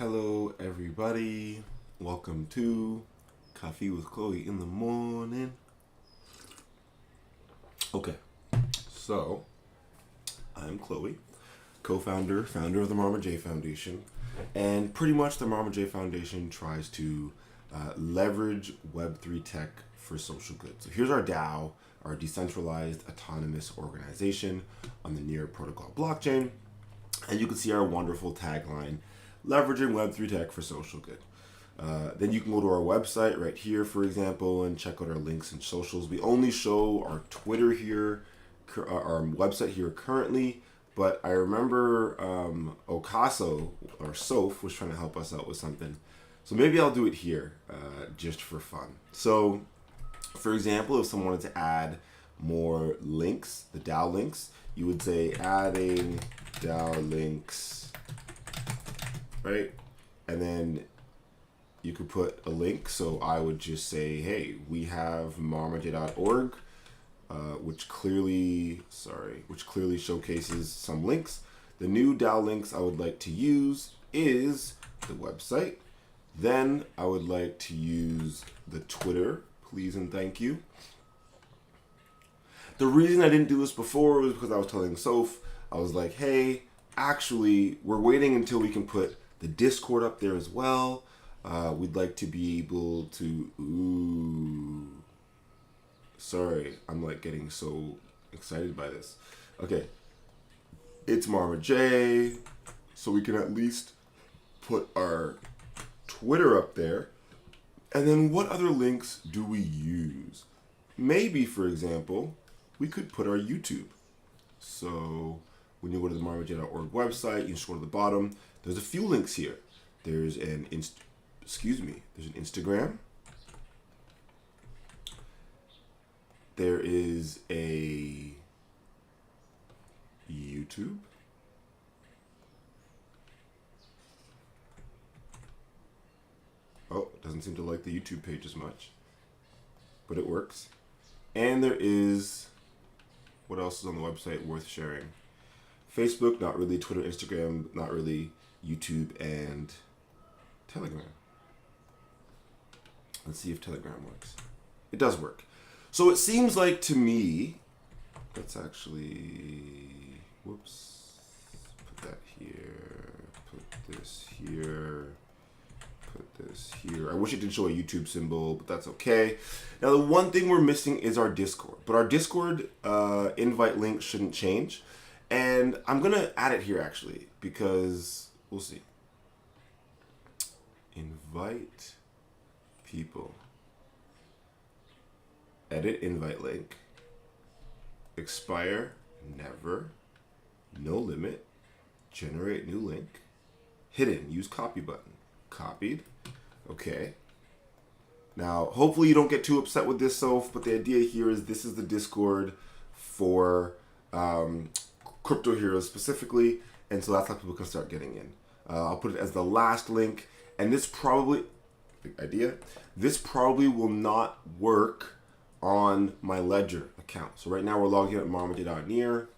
Hello, everybody. Welcome to Coffee with Chloe in the morning. Okay, so I'm Chloe, founder of the Marma Foundation, and pretty much the Marma Foundation tries to leverage Web3 tech for social good. So here's our DAO, our decentralized autonomous organization on the Near Protocol blockchain, and you can see our wonderful tagline, leveraging Web3 tech for social good. Then you can go to our website right here, for example, and check out our links and socials. We only show our Twitter here, our website here currently, but I remember Okaso, or Soph, was trying to help us out with something. So maybe I'll do it here, just for fun. So, for example, if someone wanted to add more links, the DAO links, you would say adding DAO links, right? And then you could put a link. So I would just say, hey, we have marmaj.org, which clearly showcases some links. The new DAO links I would like to use is the website. Then I would like to use the Twitter, please and thank you. The reason I didn't do this before was because I was telling Soph, I was like, hey, actually, we're waiting until we can put the Discord up there as well. We'd like to be able to, sorry, I'm like getting so excited by this. Okay, it's Marma J, so we can at least put our Twitter up there. And then what other links do we use? Maybe, for example, we could put our YouTube. So when you go to the marmaj.org website, you scroll to the bottom, there's a few links here. There's an Instagram. There is a YouTube. Oh, it doesn't seem to like the YouTube page as much, but it works. And there is, what else is on the website worth sharing? Facebook, not really. Twitter, Instagram, not really. YouTube and Telegram. Let's see if Telegram works. It does work. So it seems like to me, let's actually, whoops, put that here, put this here, put this here. I wish it did show a YouTube symbol, but that's okay. Now the one thing we're missing is our Discord, but our Discord invite link shouldn't change. And I'm gonna add it here actually, because we'll see. Invite people. Edit invite link. Expire, never. No limit. Generate new link. Hidden, use copy button. Copied. Okay. Now, hopefully you don't get too upset with this, Soph, but the idea here is this is the Discord for crypto heroes specifically, and so that's how people can start getting in. I'll put it as the last link, and this probably, big idea, this probably will not work on my Ledger account. So right now we're logged in at marmaj.near.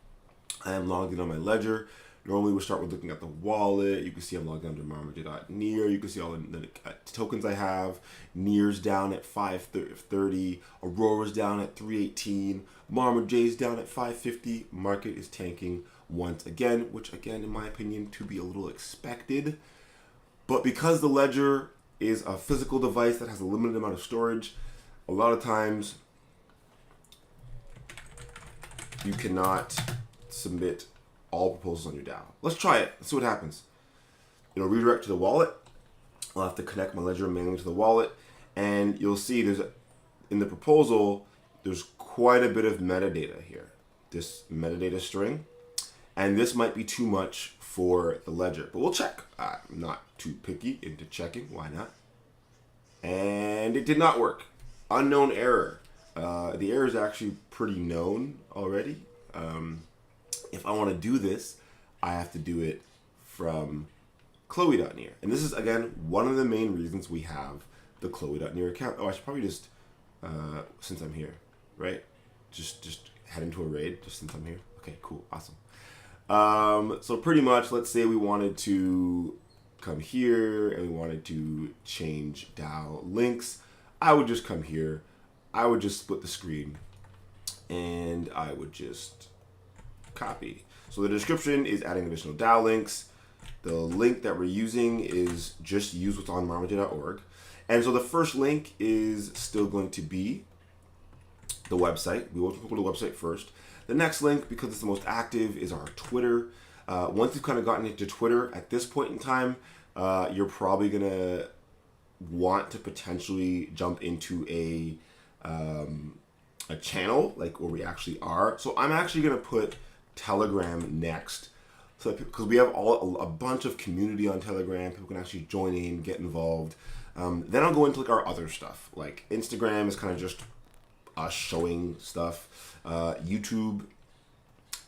I am logged in on my Ledger. Normally we start with looking at the wallet. You can see I'm logged in under marmaj.near. You can see all the tokens I have. Near's down at 530. Aurora's down at 318. Marma J's down at 550. Market is tanking once again, which again, in my opinion, to be a little expected. But because the Ledger is a physical device that has a limited amount of storage, a lot of times you cannot submit all proposals on your DAO. Let's try it. Let's see what happens. It'll redirect to the wallet. I'll have to connect my Ledger manually to the wallet, and you'll see in the proposal, there's quite a bit of metadata here. This metadata string, and this might be too much for the Ledger, but we'll check. I'm not too picky into checking. Why not? And it did not work. Unknown error. The error is actually pretty known already. If I want to do this, I have to do it from Chloe.near. And this is, again, one of the main reasons we have the Chloe.near account. Oh, I should probably just, since I'm here, right? Just head into a raid just since I'm here. Okay, cool, awesome. So pretty much, let's say we wanted to come here and we wanted to change DAO links, I would just come here. I would just split the screen and I would just copy. So the description is adding additional DAO links. The link that we're using is just use what's on marmaj.org. And so the first link is still going to be the website. We want to go to the website first. The next link, because it's the most active, is our Twitter. Once you've kind of gotten into Twitter at this point in time, you're probably going to want to potentially jump into a channel like where we actually are. So I'm actually going to put Telegram next. So because we have a bunch of community on Telegram, people can actually join in, get involved. Then I'll go into like our other stuff. Like Instagram is kind of just us showing stuff. YouTube,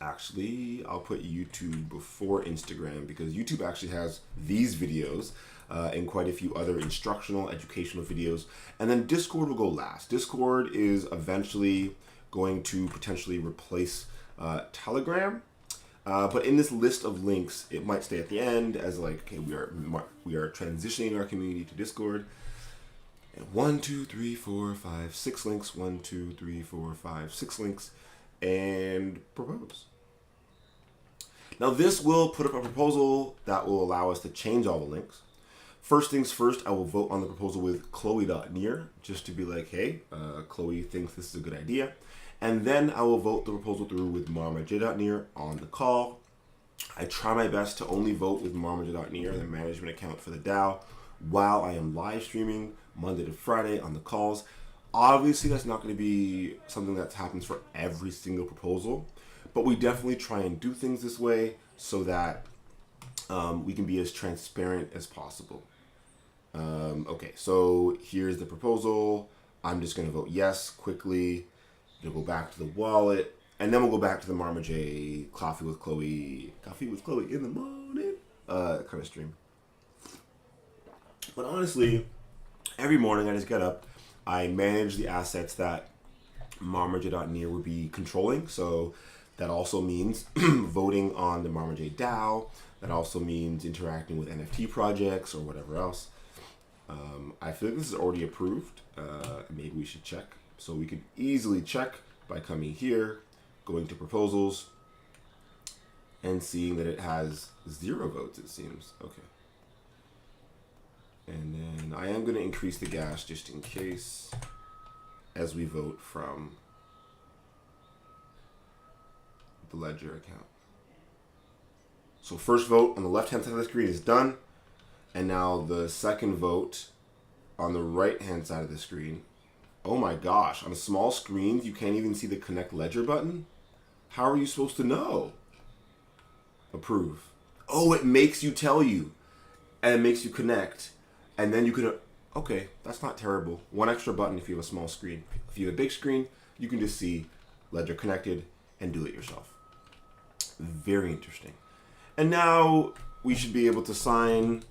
actually, I'll put YouTube before Instagram because YouTube actually has these videos and quite a few other instructional, educational videos. And then Discord will go last. Discord is eventually going to potentially replace Telegram. But in this list of links, it might stay at the end as like, okay, we are transitioning our community to Discord. And 1, 2, 3, 4, 5, 6 links. 1, 2, 3, 4, 5, 6 links, and propose. Now this will put up a proposal that will allow us to change all the links. First things first, I will vote on the proposal with Chloe.near just to be like, hey, Chloe thinks this is a good idea. And then I will vote the proposal through with marmaj.near on the call. I try my best to only vote with marmaj.near, the management account for the DAO, while I am live streaming Monday to Friday on the calls. Obviously, that's not going to be something that happens for every single proposal, but we definitely try and do things this way so that we can be as transparent as possible. Okay, so here's the proposal. I'm just going to vote yes quickly. We'll go back to the wallet, and then we'll go back to the Marmaj coffee with Chloe in the morning kind of stream. But honestly, every morning I just get up, I manage the assets that marmaj.near would be controlling. So that also means voting on the Marmaj DAO. That also means interacting with NFT projects or whatever else. I feel like this is already approved. Maybe we should check. So we could easily check by coming here, going to proposals, and seeing that it has 0 votes, it seems. Okay. And then I am going to increase the gas just in case as we vote from the Ledger account. So first vote on the left-hand side of the screen is done. And now the second vote on the right-hand side of the screen. Oh my gosh, on small screens, you can't even see the Connect Ledger button? How are you supposed to know? Approve. Oh, it makes you tell you. And it makes you connect. And then you can, okay, that's not terrible. One extra button if you have a small screen. If you have a big screen, you can just see Ledger connected and do it yourself. Very interesting. And now we should be able to sign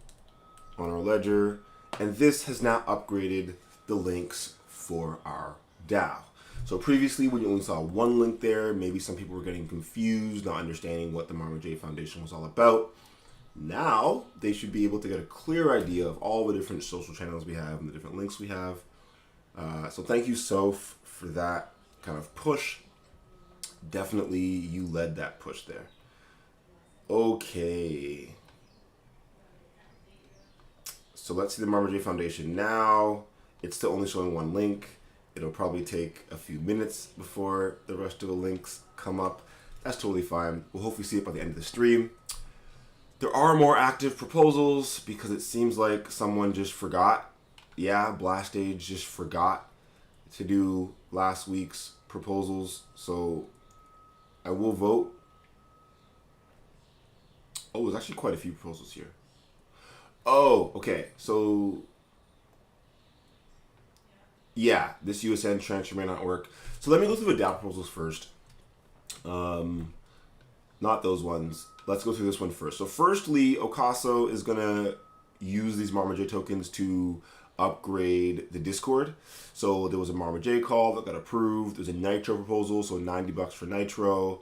on our Ledger. And this has now upgraded the links for our DAO. So previously, when you only saw one link there, maybe some people were getting confused, not understanding what the Marmaj Foundation was all about. Now, they should be able to get a clear idea of all the different social channels we have and the different links we have. So thank you, Soph, for that kind of push. Definitely, you led that push there. Okay. So let's see the Marmaj Foundation now. It's still only showing one link. It'll probably take a few minutes before the rest of the links come up. That's totally fine. We'll hopefully see it by the end of the stream. There are more active proposals because it seems like someone just forgot. Yeah, Blast Age just forgot to do last week's proposals. So I will vote. Oh, there's actually quite a few proposals here. Oh, okay. So yeah, this USN transfer may not work. So let me go through the DAO proposals first. Not those ones. Let's go through this one first. So firstly, Okaso is going to use these Marmaj tokens to upgrade the Discord. So there was a Marmaj call that got approved. There's a Nitro proposal, so $90 for Nitro.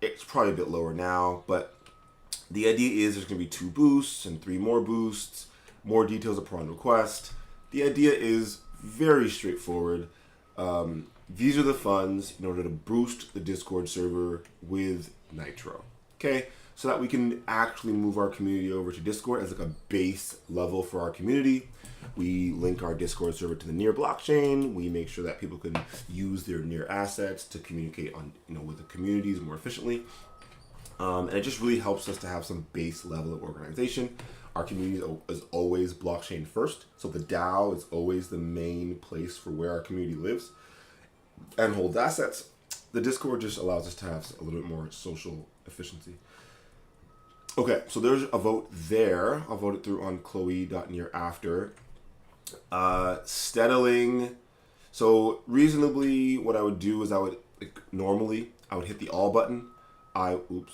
It's probably a bit lower now, but The idea is there's going to be 2 boosts and 3 more boosts, more details upon request. The idea is very straightforward. These are the funds in order to boost the Discord server with Nitro. Okay, so that we can actually move our community over to Discord as like a base level for our community. We link our Discord server to the Near blockchain. We make sure that people can use their Near assets to communicate on, with the communities more efficiently. And it just really helps us to have some base level of organization. Our community is always blockchain first, so the DAO is always the main place for where our community lives and holds assets. The Discord just allows us to have a little bit more social efficiency. Okay, so there's a vote there. I'll vote it through on Chloe.near after. Steadling. So reasonably, what I would do is normally I would hit the all button. I would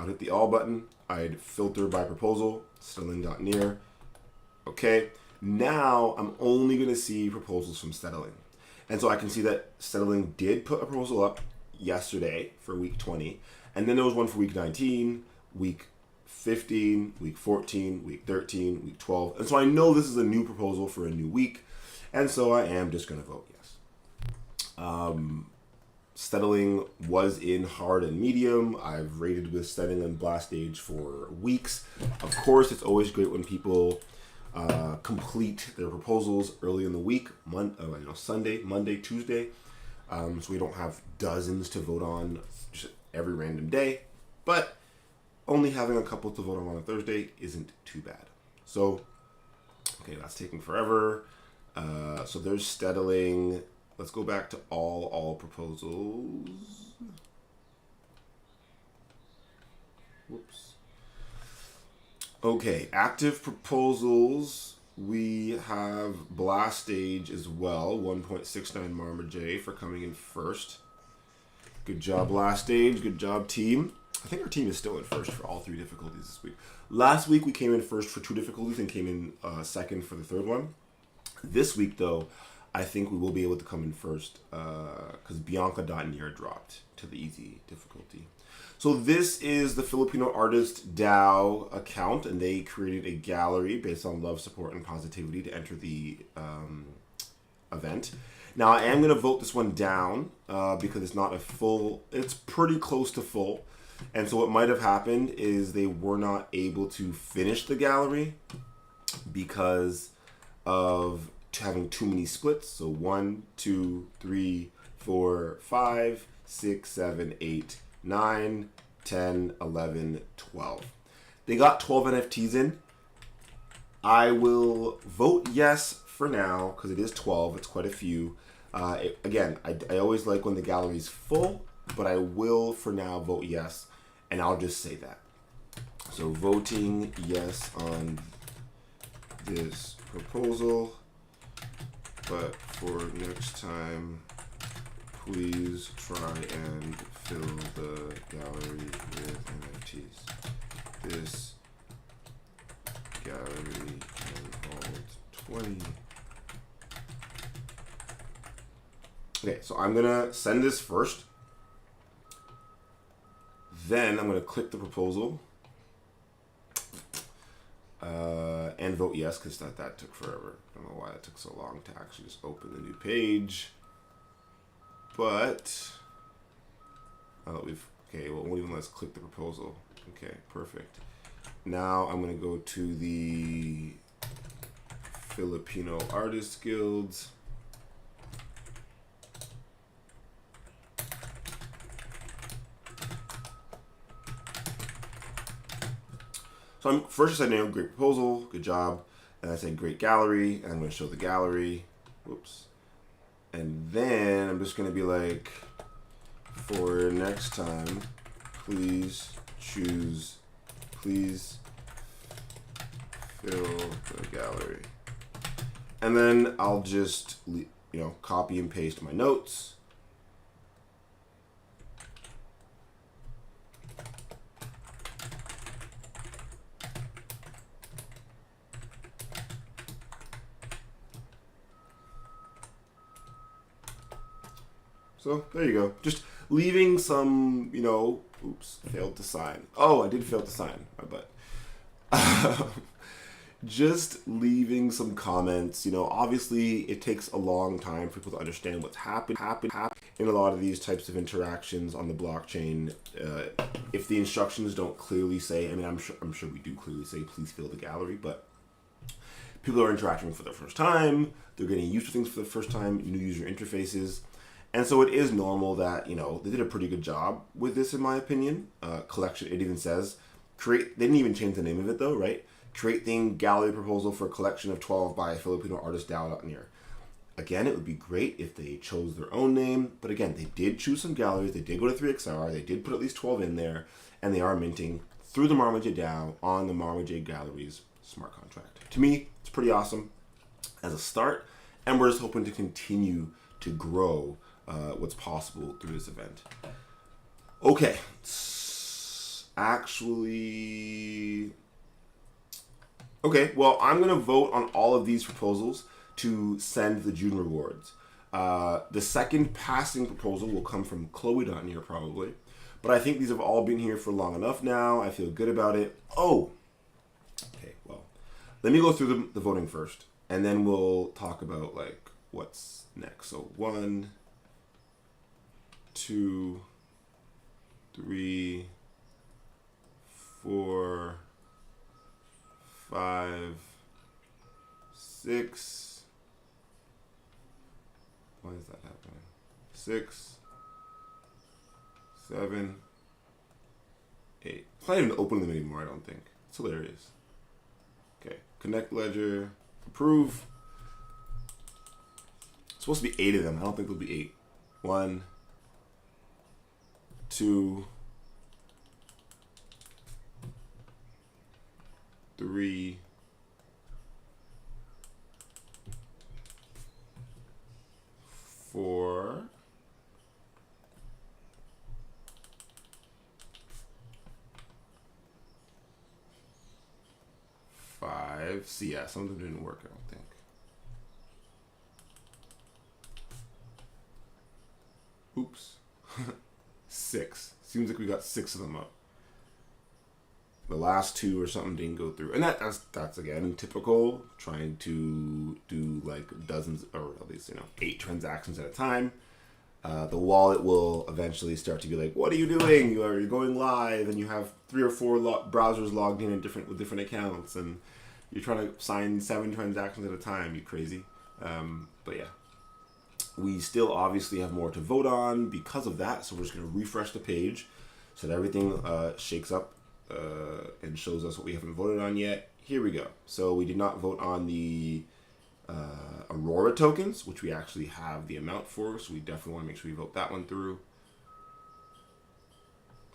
hit the all button. I'd filter by proposal, Steadling.near. Okay, now I'm only going to see proposals from Steadling. And so I can see that Steadling did put a proposal up yesterday for week 20. And then there was one for week 19, week 15, week 14, week 13, week 12. And so I know this is a new proposal for a new week. And so I am just going to vote yes. Steadling was in hard and medium. I've rated with Steadling and Blast Stage for weeks. Of course, it's always great when people complete their proposals early in the week, Sunday, Monday, Tuesday. So we don't have dozens to vote on just every random day. But only having a couple to vote on a Thursday isn't too bad. So, okay, that's taking forever. So there's Steadling. Let's go back to all proposals. Whoops. Okay, active proposals. We have Blast Stage as well, 1.69 marmaj for coming in first. Good job, Blast Stage. Good job, team. I think our team is still in first for all 3 difficulties this week. Last week we came in first for 2 difficulties and came in second for the 3rd one. This week, though, I think we will be able to come in first because Bianca.near dropped to the easy difficulty. So this is the Filipino Artist DAO account, and they created a gallery based on love, support, and positivity to enter the event. Now, I am going to vote this one down because it's not a full, it's pretty close to full. And so what might have happened is they were not able to finish the gallery because of having too many splits. So 1, 2, 3, 4, 5, 6, 7, 8, 9, 10, 11, 12. They got 12 NFTs in. I will vote yes for now because it is 12. It's quite a few. Again, I always like when the gallery's full, but I will for now vote yes, and I'll just say that. So voting yes on this proposal, but for next time, please try and fill the gallery with NFTs. This gallery can hold 20. Okay, so I'm gonna send this first. Then I'm gonna click the proposal and vote yes, because that took forever. I don't know why it took so long to actually just open the new page. But now that okay, well, it won't even let us click the proposal. Okay, perfect. Now I'm gonna go to the Filipino Artists Guilds. So first I said, great proposal, good job. And I said, great gallery, and I'm going to show the gallery. Whoops. And then I'm just going to be like, for next time, please fill the gallery. And then I'll just, copy and paste my notes. So there you go. Just leaving some, you know, oops, failed to sign. Oh, I did fail to sign, my butt. Just leaving some comments. You know, obviously it takes a long time for people to understand what's happened in a lot of these types of interactions on the blockchain. If the instructions don't clearly say, I mean, I'm sure we do clearly say, please fill the gallery, but people are interacting for the first time. They're getting used to things for the first time, new user interfaces. And so it is normal that, you know, they did a pretty good job with this, in my opinion. Collection, it even says, they didn't even change the name of it though, right? Create theme gallery proposal for a collection of 12 by Filipino artist DAO near. Again, it would be great if they chose their own name, but again, they did choose some galleries, they did go to 3XR, they did put at least 12 in there, and they are minting through the marmaj DAO on the marmaj Galleries smart contract. To me, it's pretty awesome as a start, and we're just hoping to continue to grow what's possible through this event. Okay, okay, well, I'm going to vote on all of these proposals to send the June rewards. The second passing proposal will come from Chloe.near probably, but I think these have all been here for long enough now. I feel good about it. Oh, okay, well, let me go through the voting first, and then we'll talk about like what's next. So 1, 2, 3, 4, 5, 6. Why is that happening? 6, 7, 8. It's not even opening them anymore, I don't think. It's hilarious. Okay, connect ledger, approve. It's supposed to be 8 of them. I don't think there'll be 8. 1, 2, 3, 4, 5. See, yeah, some of them didn't work, I don't think. 6. Seems like we got 6 of them up. The last 2 or something didn't go through, and that's again typical. Trying to do like dozens, or at least 8 transactions at a time. The wallet will eventually start to be like, "What are you doing? You're going live, and you have 3 or 4 browsers logged in with different accounts, and you're trying to sign 7 transactions at a time. You crazy?" But yeah, we still obviously have more to vote on because of that. So we're just going to refresh the page so that everything shakes up. And shows us what we haven't voted on yet. Here we go. So we did not vote on the Aurora tokens, which we actually have the amount for, so we definitely want to make sure we vote that one through.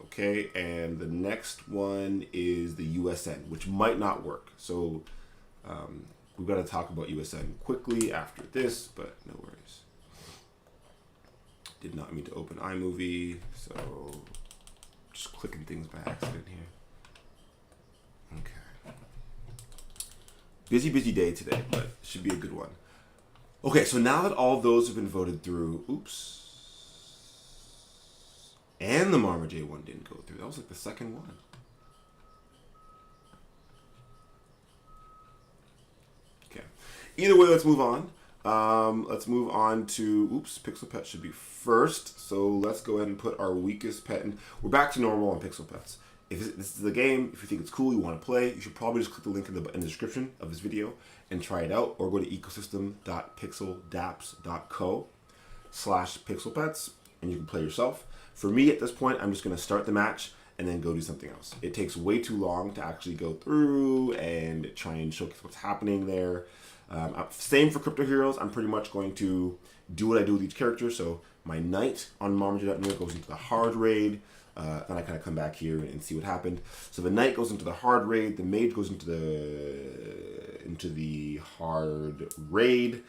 Okay, and the next one is the USN, which might not work. So we've got to talk about USN quickly after this, but no worries. Did not mean to open iMovie, so just clicking things by accident here. Okay. Busy day today, but it should be a good one. Okay, so now that all of those have been voted through, and the marmaj one didn't go through. That was like the second one. Okay. Either way, let's move on. Let's move on to, Pixel Pet should be first. So let's go ahead and put our weakest pet in. We're back to normal on Pixel Pets. If this is the game, if you think it's cool, you want to play, you should probably just click the link in the description of this video and try it out, or go to ecosystem.pixel.co/pixelpets and you can play yourself. For me at this point, I'm just going to start the match and then go do something else. It takes way too long to actually go through and try and showcase what's happening there. Same for Crypto Heroes. I'm pretty much going to do what I do with each character. So my knight on marmaj.near goes into the hard raid. Then I kind of come back here and see what happened. So the knight goes into the hard raid. The mage goes into the hard raid.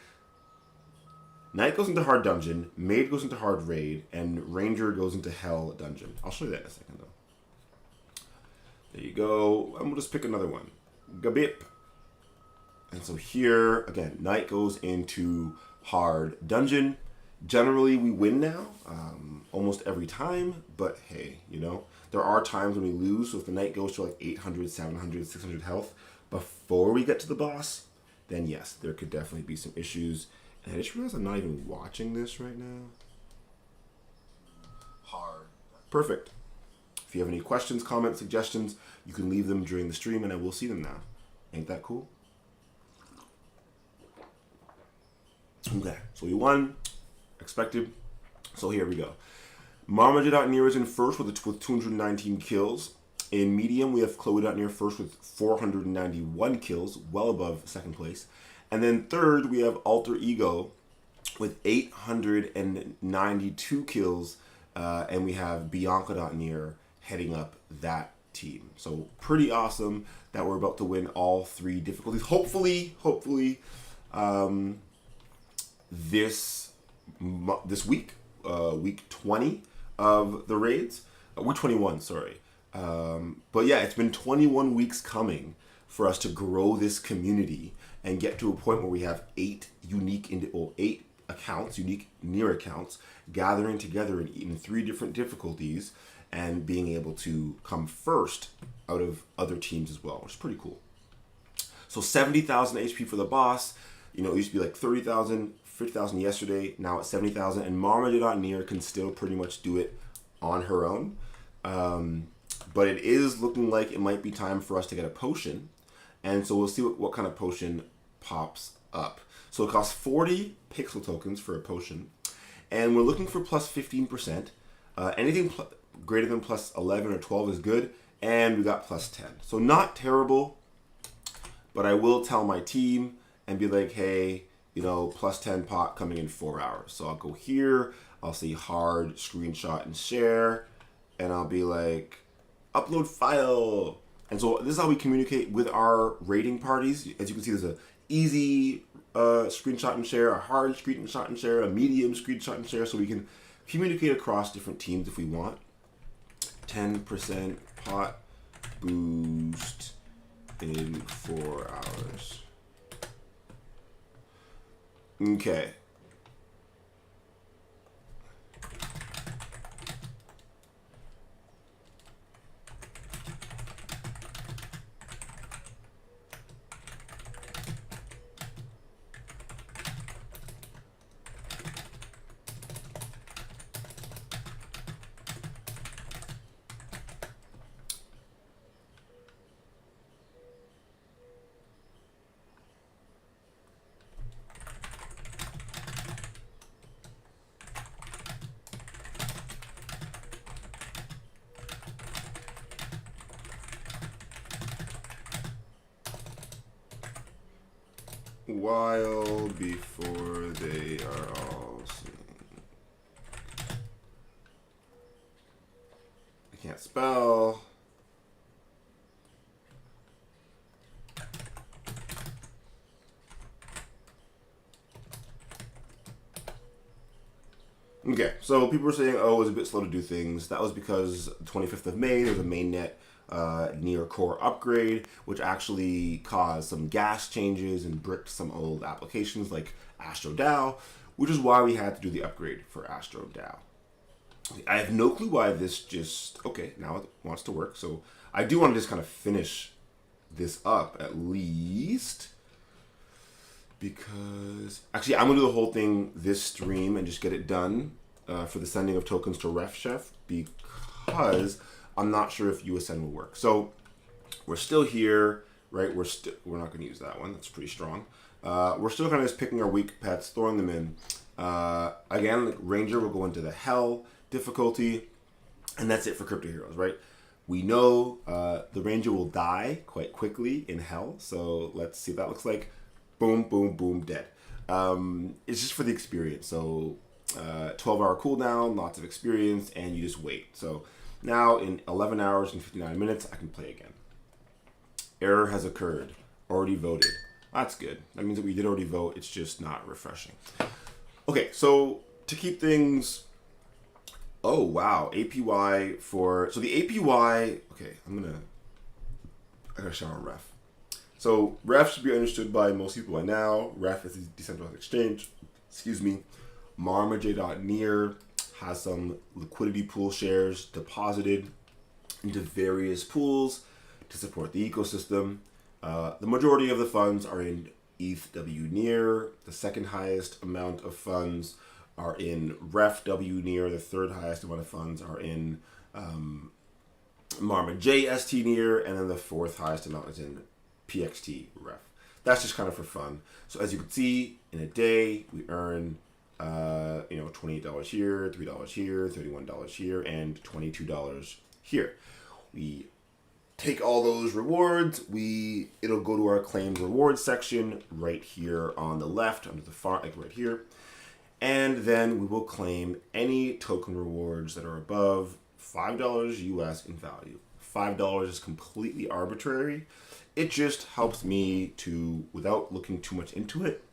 Knight goes into hard dungeon. Mage goes into hard raid, and ranger goes into hell dungeon. I'll show you that in a second though. There you go. And we'll just pick another one. Gabip. And so here again, knight goes into hard dungeon. Generally, we win now, almost every time, but hey, there are times when we lose. So if the knight goes to like 800, 700, 600 health before we get to the boss, then yes, there could definitely be some issues. And I just realized I'm not even watching this right now. Hard. Perfect. If you have any questions, comments, suggestions, you can leave them during the stream and I will see them now. Ain't that cool? Okay, so we won. Expected. So here we go. Marmaj is in first with 219 kills. In medium, we have Chloe first with 491 kills, well above second place. And then third, we have Alter Ego with 892 kills. And we have Bianca heading up that team. So pretty awesome that we're about to win all 3 difficulties. Hopefully, this week, week 20 of the raids. Week 21, sorry. But yeah, it's been 21 weeks coming for us to grow this community and get to a point where we have 8 unique accounts, unique near accounts, gathering together in 3 different difficulties and being able to come first out of other teams as well, which is pretty cool. So 70,000 HP for the boss. It used to be like 30,000, 50,000 yesterday. Now it's 70,000, and Marma can still pretty much do it on her own. But it is looking like it might be time for us to get a potion. And so we'll see what kind of potion pops up. So it costs 40 pixel tokens for a potion. And we're looking for plus 15%. Anything greater than plus 11 or 12 is good. And we got plus 10. So not terrible. But I will tell my team and be like, hey, plus 10 pot coming in 4 hours. So I'll go here. I'll say hard, screenshot, and share. And I'll be like, upload file. And so this is how we communicate with our raiding parties. As you can see, there's an easy screenshot and share, a hard screenshot and share, a medium screenshot and share, so we can communicate across different teams if we want. 10% pot boost in 4 hours. Okay. While before they are all seen. I can't spell. Okay, so people were saying, oh, it was a bit slow to do things. That was because the 25th of May, there's a mainnet near core upgrade, which actually caused some gas changes and bricked some old applications like Astro DAO, which is why we had to do the upgrade for Astro DAO. I have no clue why this just, okay, now it wants to work. So I do want to just kind of finish this up at least, because actually I'm going to do the whole thing this stream and just get it done for the sending of tokens to Ref Chef, because I'm not sure if USN will work. So we're still here, right? We're not going to use that one. That's pretty strong. We're still kind of just picking our weak pets, throwing them in. Again, like Ranger will go into the Hell difficulty, and that's it for Crypto Heroes, right? We know the Ranger will die quite quickly in Hell, so let's see what that looks like. Boom, boom, boom, dead. It's just for the experience. So 12-hour cooldown, lots of experience, and you just wait. So now in 11 hours and 59 minutes, I can play again. Error has occurred. Already voted. That's good. That means that we did already vote. It's just not refreshing. Okay, so to keep things... Oh, wow. APY for... So the APY... Okay, I gotta shout out Ref. So Ref should be understood by most people by now. Ref is a decentralized exchange. Excuse me. marmaj.near has some liquidity pool shares deposited into various pools to support the ecosystem. The majority of the funds are in ETH-W near. The second highest amount of funds are in REF-W near. The third highest amount of funds are in marmaj ST near, and then the fourth highest amount is in PXT ref. That's just kind of for fun. So as you can see, in a day we earn $28 here, $3 here, $31 here, and $22 here. We take all those rewards, it'll go to our claimed rewards section right here on the left under the font, like right here. And then we will claim any token rewards that are above $5 US in value. $5 is completely arbitrary. It just helps me to, without looking too much into it,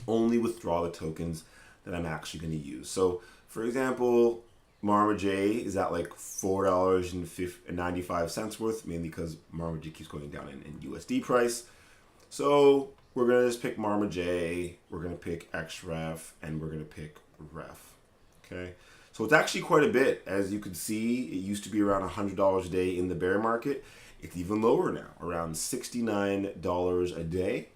only withdraw the tokens that I'm actually going to use. So, for example, marmaj is at like $4.95 worth, mainly because marmaj keeps going down in USD price. So we're going to just pick marmaj, we're going to pick XREF, and we're going to pick REF. Okay, so it's actually quite a bit. As you can see, it used to be around $100 a day in the bear market. It's even lower now, around $69 a day.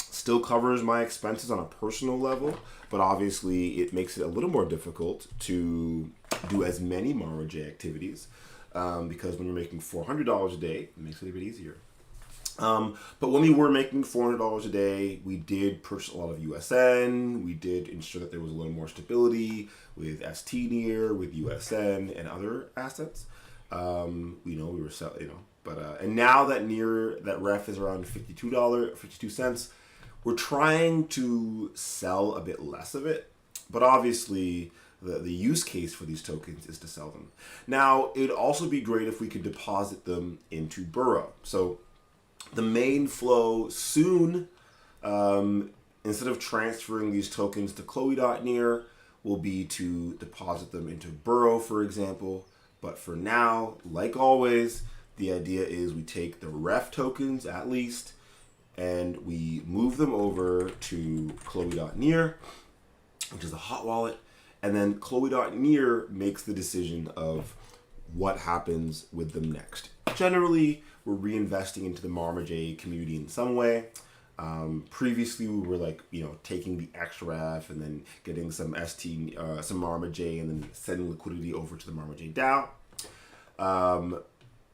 Still covers my expenses on a personal level, but obviously it makes it a little more difficult to do as many marmaj activities because when you're making $400 a day, it makes it a bit easier. But when we were making $400 a day, we did purchase a lot of USN. We did ensure that there was a little more stability with ST near, with USN and other assets. We were selling, and now that ref is around $52 we're trying to sell a bit less of it, but obviously the use case for these tokens is to sell them. Now, it'd also be great if we could deposit them into Burrow. So the main flow soon, instead of transferring these tokens to Chloe.near, will be to deposit them into Burrow, for example. But for now, like always, the idea is we take the ref tokens at least, and we move them over to Chloe.near, which is a hot wallet, and then Chloe.near makes the decision of what happens with them next. Generally, we're reinvesting into the marmaj community in some way. Previously, we were taking the XREF and then getting some some marmaj, and then sending liquidity over to the marmaj DAO.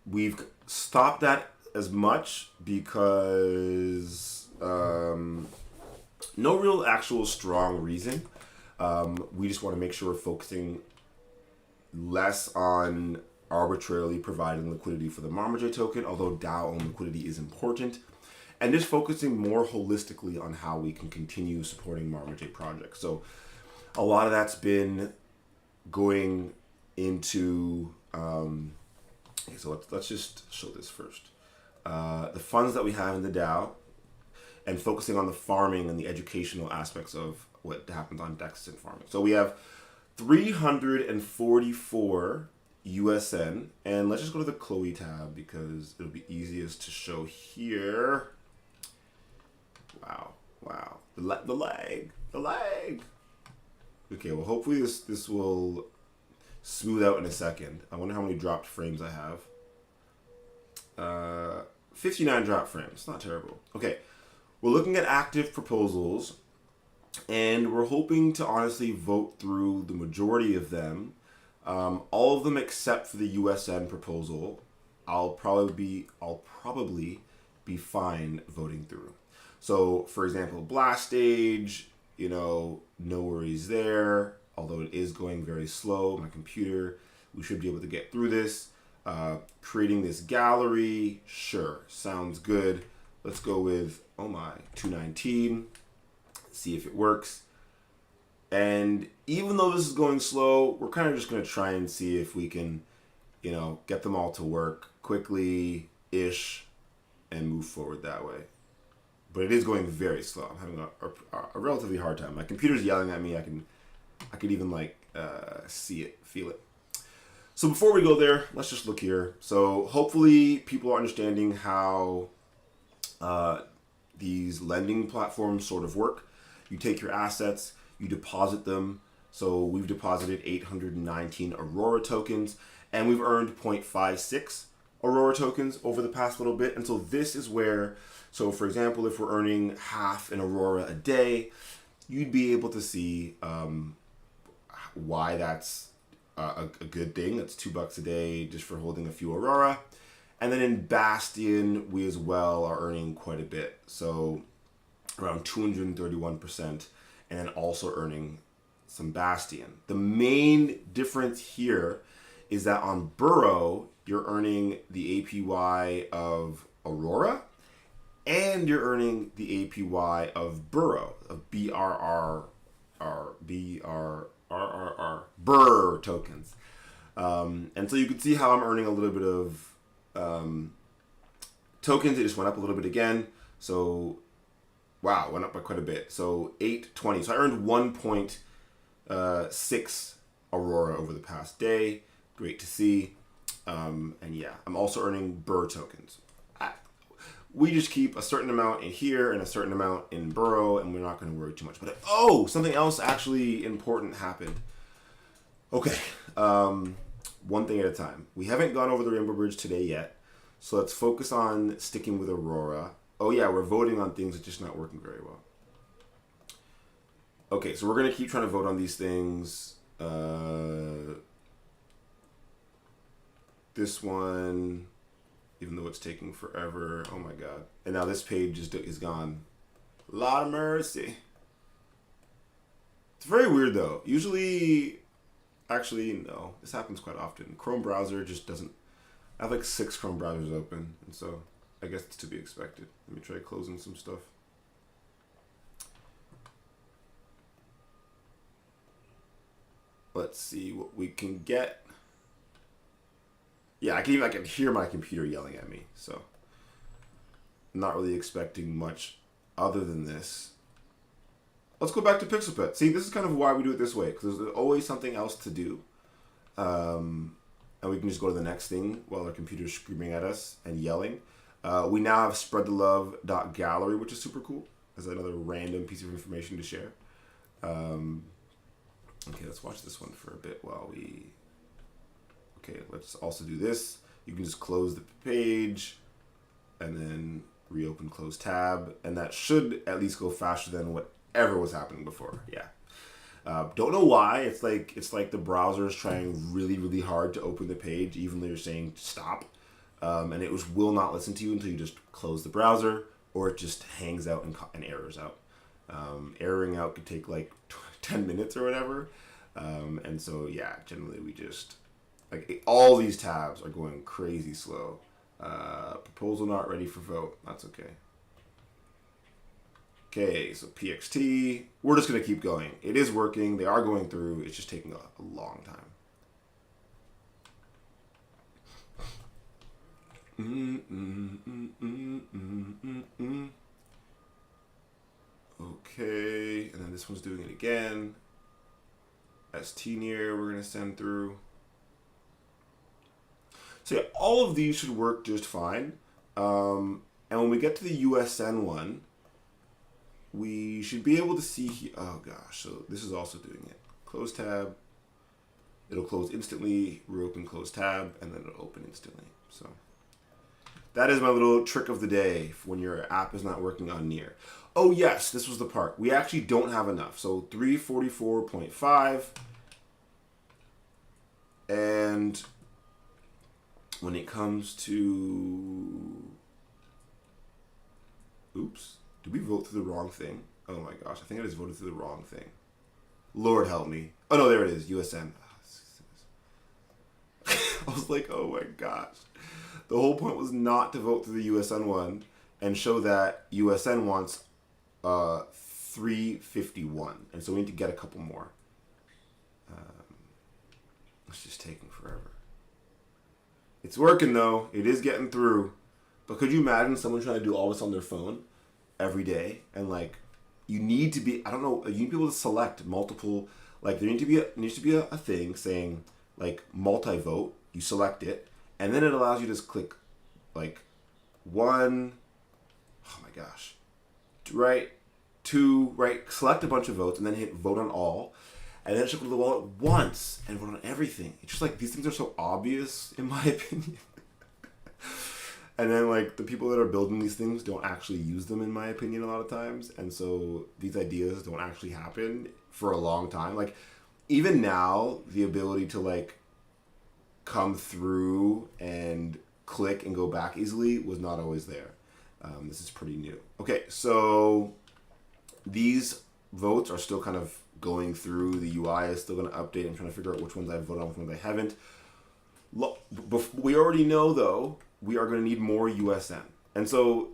We've stopped that as much because no real actual strong reason. We just want to make sure we're focusing less on arbitrarily providing liquidity for the marmaj token, although DAO-owned liquidity is important, and just focusing more holistically on how we can continue supporting marmaj projects. So a lot of that's been going into so let's just show this first. The funds that we have in the DAO, and focusing on the farming and the educational aspects of what happens on DEX and farming. So we have 344 USN, and let's just go to the Chloe tab because it'll be easiest to show here. Wow, the lag. Okay, well hopefully this will smooth out in a second. I wonder how many dropped frames I have. 59 drop frames, not terrible. Okay, we're looking at active proposals, and we're hoping to honestly vote through the majority of them. All of them except for the USN proposal, I'll probably be fine voting through. So, for example, Blast Stage, no worries there. Although it is going very slow, my computer, we should be able to get through this. Creating this gallery, sure, sounds good. Let's go with, 219, see if it works. And even though this is going slow, we're kind of just going to try and see if we can, get them all to work quickly-ish and move forward that way. But it is going very slow. I'm having a relatively hard time. My computer's yelling at me. I could even see it, feel it. So before we go there, let's just look here. So hopefully people are understanding how these lending platforms sort of work. You take your assets, You deposit them. So we've deposited 819 Aurora tokens, and we've earned 0.56 Aurora tokens over the past little bit. And so this is where, so for example, if we're earning half an Aurora a day, you'd be able to see why that's a good thing. That's $2 a day just for holding a few Aurora. And then in Bastion, we as well are earning quite a bit. So around 231%, and then also earning some Bastion. The main difference here is that on Burrow, you're earning the APY of Aurora, and you're earning the APY of Burrow, of Burr tokens. And so you can see how I'm earning a little bit of tokens. It just went up a little bit again. So, wow, went up by quite a bit. So 820. So I earned 1.6 Aurora over the past day. Great to see. And yeah, I'm also earning Burr tokens. We just keep a certain amount in here and a certain amount in Burrow, and we're not going to worry too much. But something else actually important happened. Okay, one thing at a time. We haven't gone over the Rainbow Bridge today yet, so let's focus on sticking with Aurora. Oh yeah, we're voting on things that's just not working very well. Okay, so we're going to keep trying to vote on these things. This one, even though it's taking forever. Oh my god. And now this page is gone. A lot of mercy. It's very weird though. Usually, actually, no. This happens quite often. Chrome browser just doesn't. I have like 6 Chrome browsers open, and so I guess it's to be expected. Let me try closing some stuff. Let's see what we can get. Yeah, I can hear my computer yelling at me, so I'm not really expecting much other than this. Let's go back to Pixelpet. See, this is kind of why we do it this way, because there's always something else to do. And we can just go to the next thing while our computer's screaming at us and yelling. We now have spreadthelove.gallery, which is super cool. As another random piece of information to share. Okay, let's watch this one for a bit while we... Okay, let's also do this. You can just close the page and then reopen close tab, and that should at least go faster than whatever was happening before. Yeah. Don't know why. It's like the browser is trying really, really hard to open the page, even though you're saying stop. And it will not listen to you until you just close the browser, or it just hangs out and errors out. Erroring out could take like 10 minutes or whatever. And so, yeah, generally we just... Like, all these tabs are going crazy slow. Proposal not ready for vote. That's okay. Okay, so PXT. We're just going to keep going. It is working. They are going through. It's just taking a long time. Okay, and then this one's doing it again. ST near, we're going to send through. So yeah, all of these should work just fine. And when we get to the USN one, we should be able to see, oh gosh, so this is also doing it. Close tab, it'll close instantly, reopen close tab, and then it'll open instantly. So that is my little trick of the day when your app is not working on near. Oh yes, this was the part. We actually don't have enough. So 344.5, and when it comes to, oops, did we vote through the wrong thing? Oh my gosh, I think I just voted through the wrong thing. Lord help me. Oh no, there it is, USN. I was like, oh my gosh. The whole point was not to vote through the USN one and show that USN wants 351. And so we need to get a couple more. It's just taking forever. It's working though. It is getting through. But could you imagine someone trying to do all this on their phone every day? And like, you need to be, I don't know, you need to be able to select multiple, like there needs to be a thing saying like multi-vote. You select it. And then it allows you to just click like one, oh my gosh, right to, right, select a bunch of votes and then hit vote on all. And then it should go to the wallet once and vote on everything. It's just like, these things are so obvious, in my opinion. And then, like, the people that are building these things don't actually use them, in my opinion, a lot of times. And so these ideas don't actually happen for a long time. Like, even now, the ability to, like, come through and click and go back easily was not always there. This is pretty new. Okay, so these votes are still kind of going through. The UI is still going to update. I'm trying to figure out which ones I've voted on, which ones I haven't. We already know, though, we are going to need more USN. And so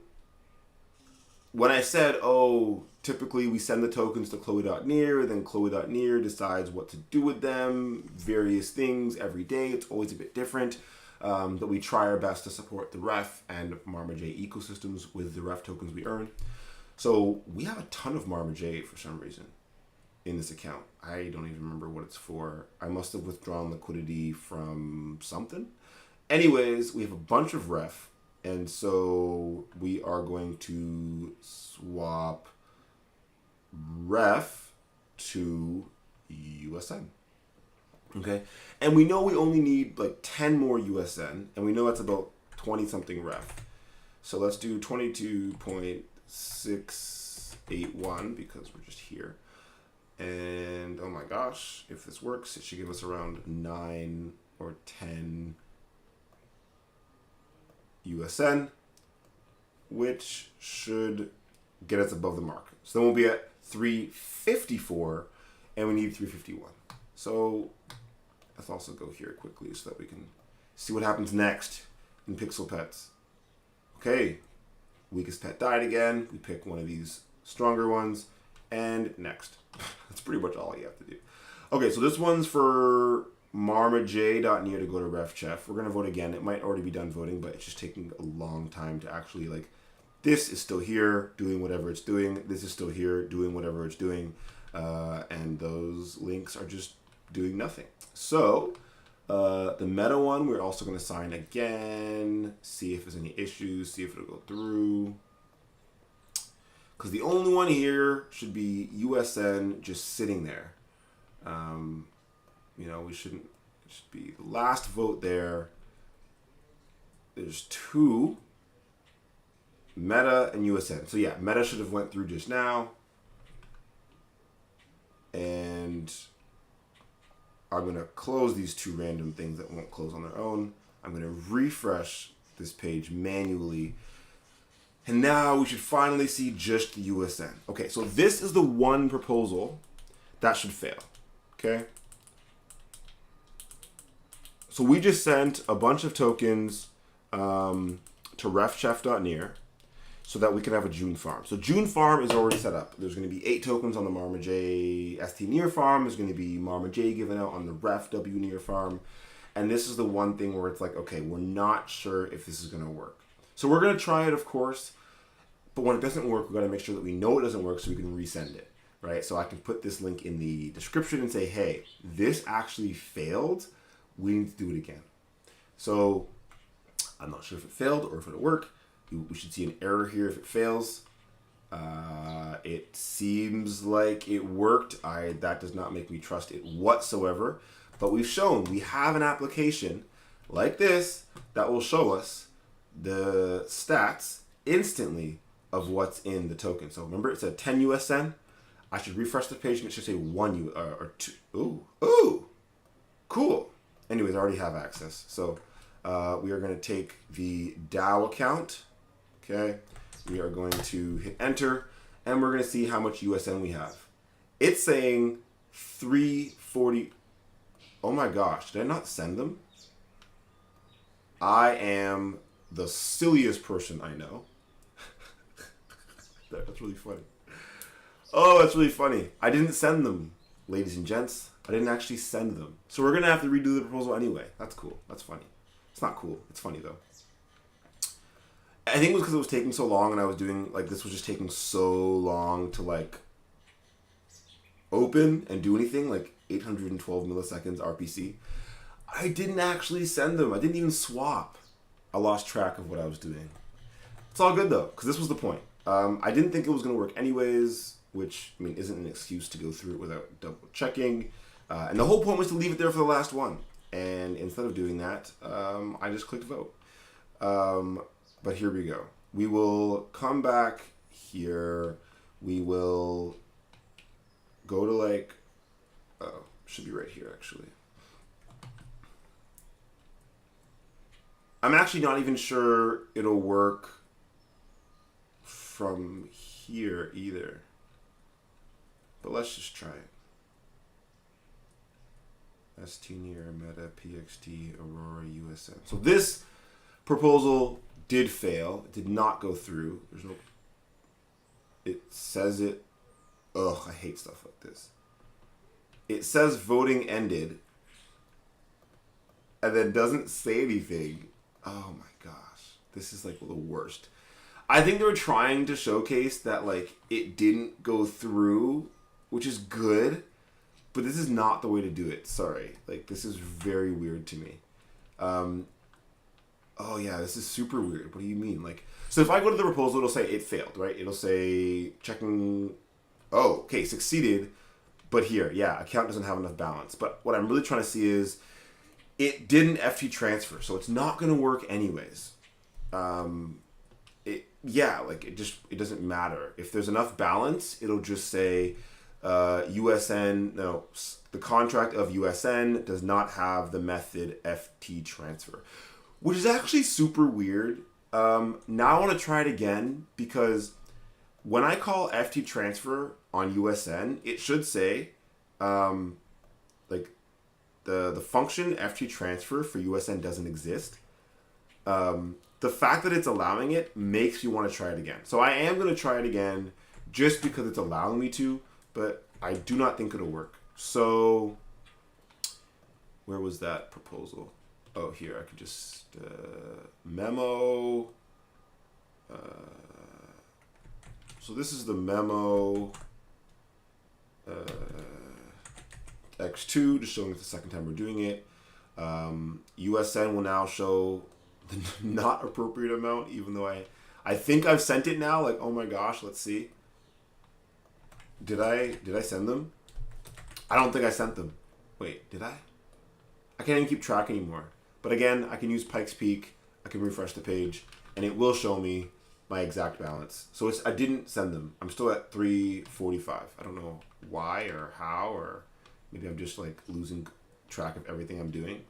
when I said, oh, typically we send the tokens to Chloe.near, then Chloe.near decides what to do with them, various things every day. It's always a bit different. But we try our best to support the ref and marmaj ecosystems with the ref tokens we earn. So we have a ton of marmaj for some reason in this account. I don't even remember what it's for. I must have withdrawn liquidity from something. Anyways, we have a bunch of ref, and so we are going to swap ref to USN. Okay, and we know we only need like 10 more USN, and we know that's about 20 something ref. So let's do 22.681 because we're just here. And oh my gosh, if this works, it should give us around 9 or 10 USN, which should get us above the mark. So then we'll be at 354, and we need 351. So let's also go here quickly so that we can see what happens next in Pixel Pets. Okay, weakest pet died again. We pick one of these stronger ones, and next. That's pretty much all you have to do. Okay, so this one's for marmaj.near to go to RefChef. We're going to vote again. It might already be done voting, but it's just taking a long time to actually, like, this is still here doing whatever it's doing. This is still here doing whatever it's doing. And those links are just doing nothing. So the meta one, we're also going to sign again, see if there's any issues, see if it'll go through. Because the only one here should be USN just sitting there. You know, it should be the last vote there. There's 2, Meta and USN. So yeah, Meta should have went through just now. And I'm going to close these 2 random things that won't close on their own. I'm going to refresh this page manually. And now we should finally see just the USN. Okay, so this is the one proposal that should fail. Okay? So we just sent a bunch of tokens to refchef.near so that we can have a June farm. So June farm is already set up. There's going to be 8 tokens on the marmaj ST near farm. There's going to be marmaj given out on the ref W near farm. And this is the one thing where it's like, okay, we're not sure if this is going to work. So we're going to try it, of course. But when it doesn't work, we've got to make sure that we know it doesn't work so we can resend it. Right? So I can put this link in the description and say, hey, this actually failed. We need to do it again. So I'm not sure if it failed or if it'll work. We should see an error here if it fails. It seems like it worked. That does not make me trust it whatsoever. But we've shown we have an application like this that will show us the stats instantly of what's in the token. So remember, it said 10 USN. I should refresh the page and it should say 1 or 2. Ooh, cool. Anyways, I already have access. So we are going to take the DAO account. Okay. We are going to hit enter and we're going to see how much USN we have. It's saying 340. Oh my gosh. Did I not send them? I am the silliest person I know. That's really funny. Oh, that's really funny. I didn't send them, ladies and gents. I didn't actually send them. So we're going to have to redo the proposal anyway. That's cool. That's funny. It's not cool. It's funny, though. I think it was because it was taking so long and I was doing, like, this was just taking so long to, like, open and do anything, like 812 milliseconds RPC. I didn't actually send them. I didn't even swap. I lost track of what I was doing. It's all good, though, because this was the point. I didn't think it was going to work anyways. which, I mean, isn't an excuse to go through it without double checking. And the whole point was to leave it there for the last one. And instead of doing that, I just clicked vote. But here we go. We will come back here. We will go to like, should be right here actually. I'm actually not even sure it'll work from here either. But let's just try it. ST near Meta PXT Aurora USN. So this proposal did fail. It did not go through. There's no. It says it. Ugh, I hate stuff like this. It says voting ended, and then doesn't say anything. Oh my gosh, this is like the worst. I think they were trying to showcase that like it didn't go through, which is good. But this is not the way to do it. Sorry. Like, this is very weird to me. Oh, yeah, this is super weird. What do you mean? Like, so if I go to the proposal, it'll say it failed, right? It'll say checking. Oh, okay, succeeded. But here, yeah, account doesn't have enough balance. But what I'm really trying to see is it didn't FT transfer. So it's not going to work anyways. It doesn't matter. If there's enough balance, it'll just say... the contract of USN does not have the method FT transfer, which is actually super weird. Now I want to try it again because when I call FT transfer on USN, it should say, like the function FT transfer for USN doesn't exist. The fact that it's allowing it makes you want to try it again. So I am going to try it again just because it's allowing me to. But I do not think it'll work. So, where was that proposal? Oh, here. I could just memo. So this is the memo X2, just showing it's the second time we're doing it. USN will now show the not appropriate amount, even though I think I've sent it now. Like, oh my gosh, let's see. Did I send them? I don't think I sent them. Wait, did I? I can't even keep track anymore. But again, I can use Pikes Peak. I can refresh the page, and it will show me my exact balance. So I didn't send them. I'm still at 345. I don't know why or how, or maybe I'm just like losing track of everything I'm doing.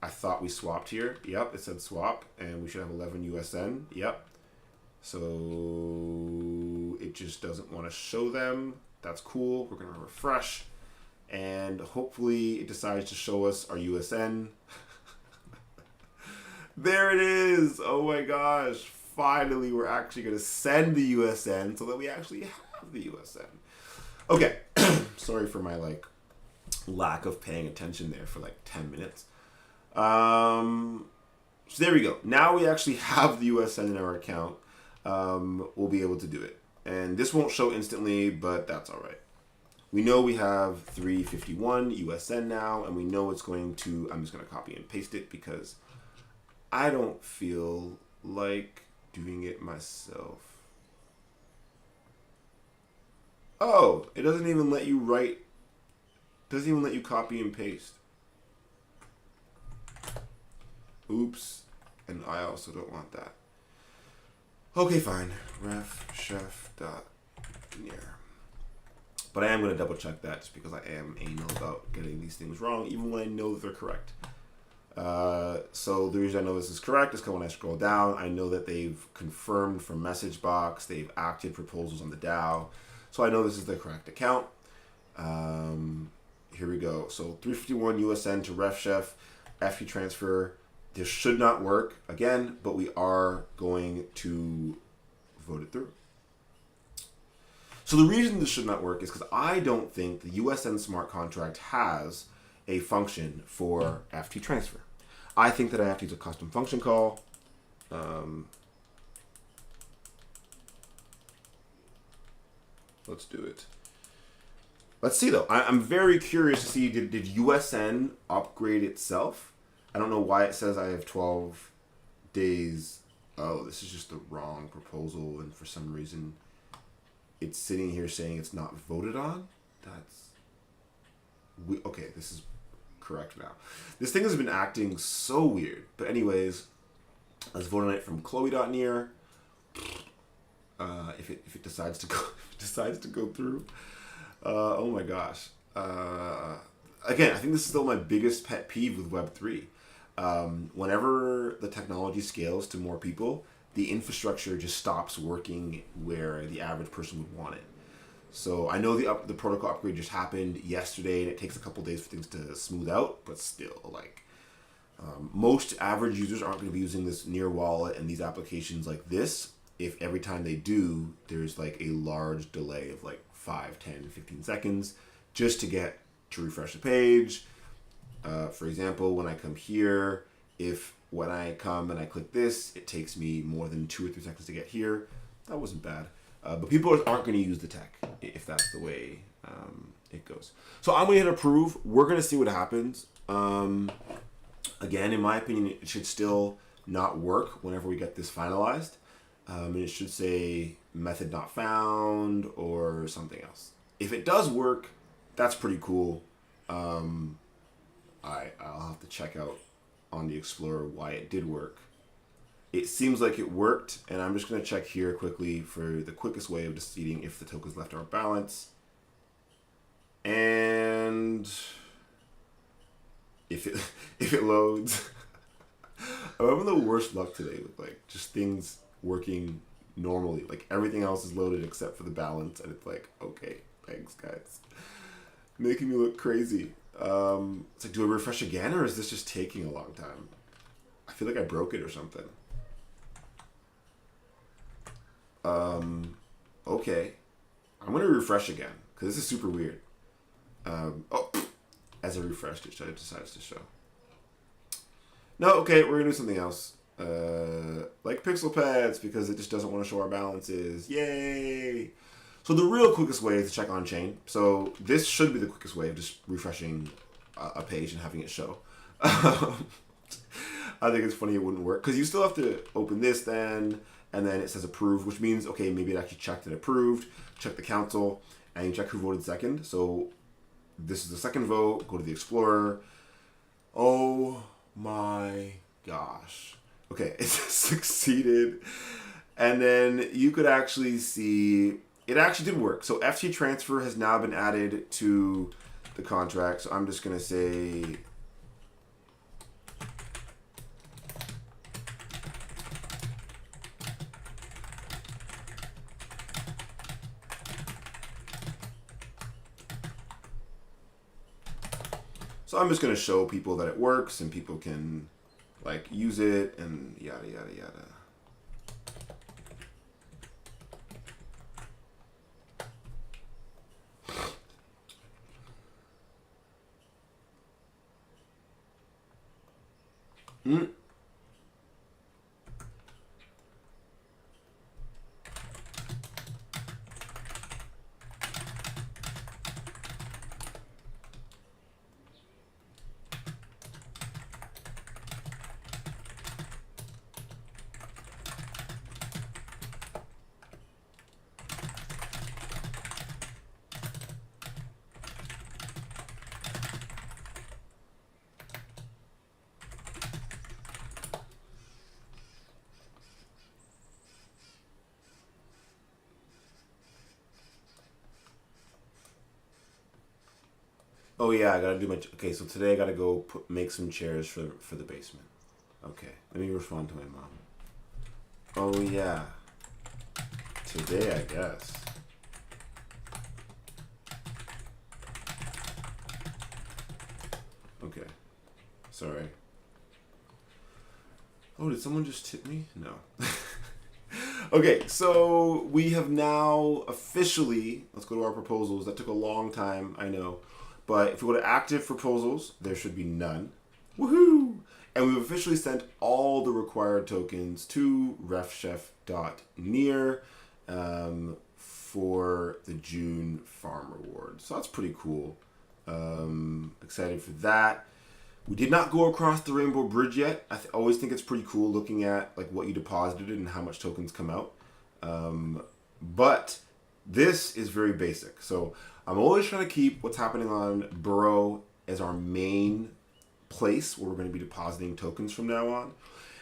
I thought we swapped here. Yep, it said swap, and we should have 11 USN. Yep. So it just doesn't want to show them. That's cool. We're going to refresh. And hopefully it decides to show us our USN. There it is. Oh my gosh. Finally, we're actually going to send the USN so that we actually have the USN. Okay. Sorry for my lack of paying attention there for 10 minutes. So there we go. Now we actually have the USN in our account. We'll be able to do it. And this won't show instantly, but that's all right. We know we have 351 USN now, and we know it's going to, I'm just going to copy and paste it because I don't feel like doing it myself. Oh, it doesn't even let you write, doesn't even let you copy and paste. Oops, and I also don't want that. Okay, fine. Ref chef dot near. But I am going to double check that just because I am anal about getting these things wrong, even when I know that they're correct. So the reason I know this is correct is because when I scroll down, I know that they've confirmed from message box, they've acted proposals on the DAO. So I know this is the correct account. Here we go. So 351 USN to ref chef, FT transfer. This should not work again, but we are going to vote it through. So the reason this should not work is because I don't think the USN smart contract has a function for FT transfer. I think that I have to use a custom function call. Let's do it. Let's see though. I'm very curious to see, did USN upgrade itself? I don't know why it says I have 12 days. Oh, this is just the wrong proposal, and for some reason it's sitting here saying it's not voted on. Okay, this is correct now. This thing has been acting so weird. But anyways, let's vote on it from Chloe.near. If it decides to go through. Oh my gosh. Again, I think this is still my biggest pet peeve with Web3. Whenever the technology scales to more people, the infrastructure just stops working where the average person would want it. So I know the protocol upgrade just happened yesterday, and it takes a couple days for things to smooth out, but still, like, most average users aren't going to be using this Near wallet and these applications like this if every time they do, there's like a large delay of like 5, 10, 15 seconds just to get to refresh the page. For example, when I come here, when I come and I click this, it takes me more than 2 or 3 seconds to get here. That wasn't bad. But people aren't going to use the tech if that's the way it goes. So I'm going to hit approve. We're going to see what happens. Again, in my opinion, it should still not work whenever we get this finalized. And it should say method not found or something else. If it does work, that's pretty cool. I'll have to check out on the Explorer why it did work. It seems like it worked, and I'm just going to check here quickly for the quickest way of deciding if the tokens left our balance. And if it loads, I'm having the worst luck today with like just things working normally. Like everything else is loaded except for the balance, and it's like, okay, thanks guys, making me look crazy. It's like, do I refresh again, or is this just taking a long time? I feel like I broke it or something. Okay, I'm gonna refresh again because this is super weird. As I refreshed it, it decides to show. No, okay, we're gonna do something else. Like pixel pads, because it just doesn't want to show our balances. Yay! So the real quickest way is to check on chain. So this should be the quickest way of just refreshing a page and having it show. I think it's funny it wouldn't work because you still have to open this then, and then it says approve, which means, okay, maybe it actually checked and approved. Check the council, and you check who voted second. So this is the second vote. Go to the Explorer. Oh my gosh. Okay, it succeeded. And then you could actually see it actually did work. So FT transfer has now been added to the contract. So I'm just going to say I'm just going to show people that it works and people can like use it and yada, yada, yada. Oh yeah, I gotta do my. Okay, so today I gotta go make some chairs for the basement. Okay, let me respond to my mom. Oh yeah, today I guess. Okay, sorry. Oh, did someone just tip me? No. Okay, so we have now officially. Let's go to our proposals. That took a long time, I know. But if we go to active proposals, there should be none. Woohoo! And we've officially sent all the required tokens to refchef.near for the June farm reward. So that's pretty cool. Excited for that. We did not go across the Rainbow Bridge yet. I always think it's pretty cool looking at like what you deposited and how much tokens come out. But this is very basic. So I'm always trying to keep what's happening on Burrow as our main place where we're going to be depositing tokens from now on.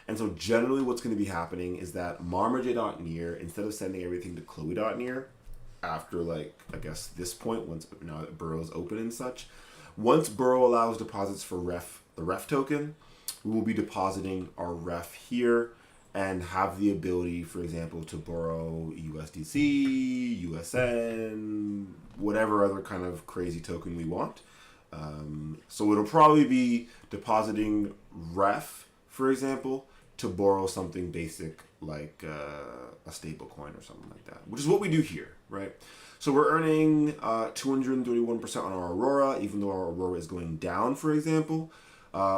And so generally what's going to be happening is that marmaj.near, instead of sending everything to chloe.near, after like, I guess this point, once now that Burrow's open and such, once Burrow allows deposits for the ref token, we will be depositing our ref here and have the ability, for example, to borrow USDC, USN, whatever other kind of crazy token we want. So it'll probably be depositing ref, for example, to borrow something basic like a stable coin or something like that, which is what we do here, right? So we're earning 231% on our Aurora, even though our Aurora is going down, for example.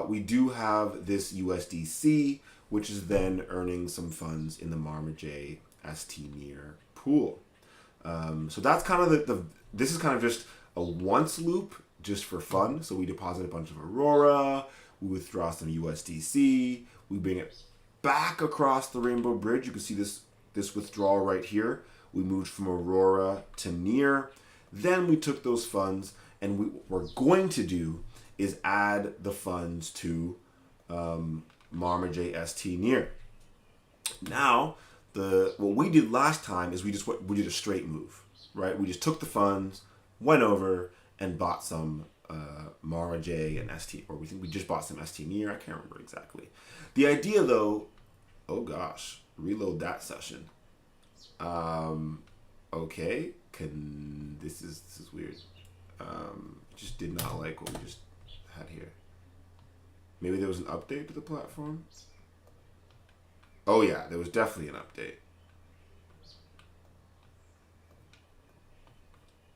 We do have this USDC, which is then earning some funds in the marmaj ST near pool. So that's kind of this is kind of just a once loop just for fun. So we deposit a bunch of Aurora, we withdraw some USDC, we bring it back across the Rainbow Bridge. You can see this withdrawal right here. We moved from Aurora to near. Then we took those funds, and what we're going to do is add the funds to marmaj ST near. Now, what we did last time is we did a straight move, right? We just took the funds, went over, and bought some marmaj and ST, or we think we just bought some ST near. I can't remember exactly. The idea, though, oh gosh, reload that session. Okay, this is weird. Just did not like what we just had here. Maybe there was an update to the platform. Oh yeah, there was definitely an update.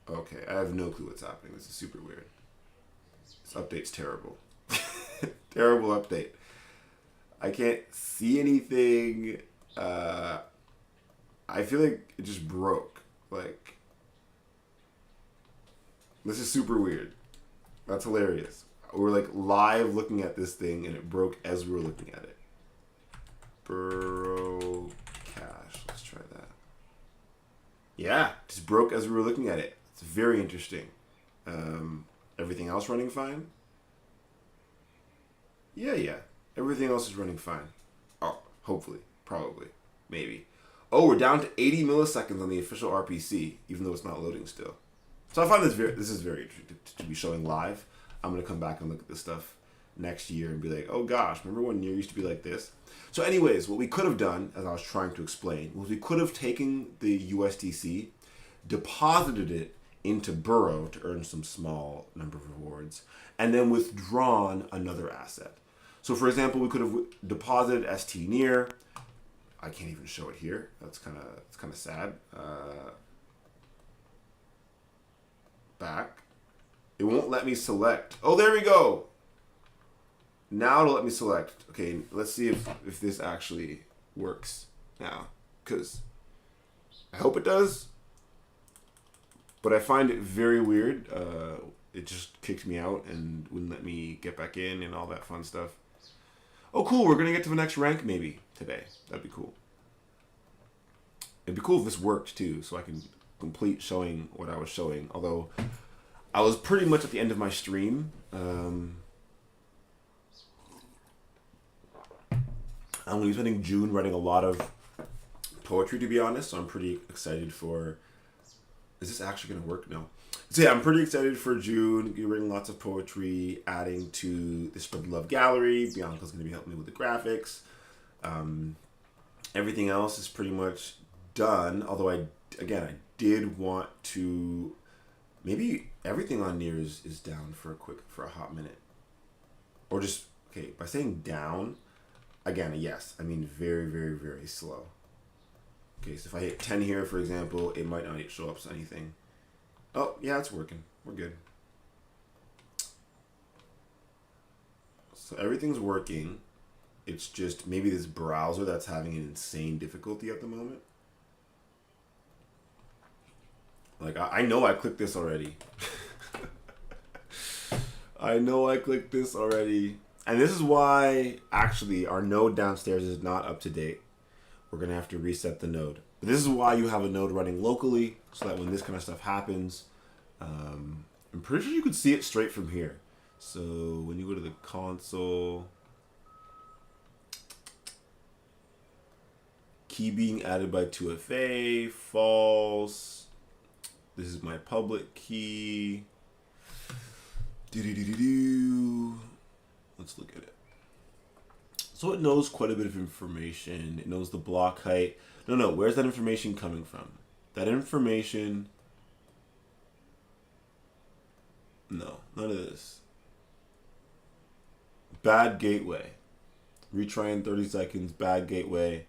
Okay, I have no clue what's happening. This is super weird. This update's terrible. Terrible update. I can't see anything. I feel like it just broke. Like, this is super weird. That's hilarious. We're like live looking at this thing and it broke as we were looking at it. Burrow cash. Let's try that. Yeah, just broke as we were looking at it. It's very interesting. Everything else running fine? Yeah. Everything else is running fine. Oh, hopefully. Probably. Maybe. Oh, we're down to 80 milliseconds on the official RPC, even though it's not loading still. So I find this is very interesting to be showing live. I'm going to come back and look at this stuff next year and be like, oh gosh, remember when near used to be like this? So anyways, what we could have done, as I was trying to explain, was we could have taken the USDC, deposited it into Burrow to earn some small number of rewards, and then withdrawn another asset. So for example, we could have deposited ST near. I can't even show it here. It's kind of sad. Back. It won't let me select. Oh, there we go. Now it'll let me select. Okay, let's see if this actually works now. Because I hope it does. But I find it very weird. It just kicked me out and wouldn't let me get back in and all that fun stuff. Oh, cool. We're going to get to the next rank maybe today. That'd be cool. It'd be cool if this worked too, so I can complete showing what I was showing. Although I was pretty much at the end of my stream. I'm going to be spending June writing a lot of poetry, to be honest. So I'm pretty excited for... Is this actually going to work? No. So yeah, I'm pretty excited for June. You're writing lots of poetry, adding to the Spread the Love gallery. Bianca's going to be helping me with the graphics. Everything else is pretty much done. Although I did want to... Maybe everything on Near is down for a hot minute. Or just, okay, by saying down, again, yes, I mean very, very, very slow. Okay, so if I hit 10 here, for example, it might not show up as anything. Oh, yeah, it's working. We're good. So everything's working. It's just maybe this browser that's having an insane difficulty at the moment. Like, I know I clicked this already. I know I clicked this already. And this is why, actually, our node downstairs is not up to date. We're going to have to reset the node. But this is why you have a node running locally, so that when this kind of stuff happens, I'm pretty sure you could see it straight from here. So when you go to the console, key being added by 2FA, false. This is my public key. Let's look at it. So it knows quite a bit of information. It knows the block height. No, where's that information coming from? That information... No, none of this. Bad gateway. Retry in 30 seconds, bad gateway.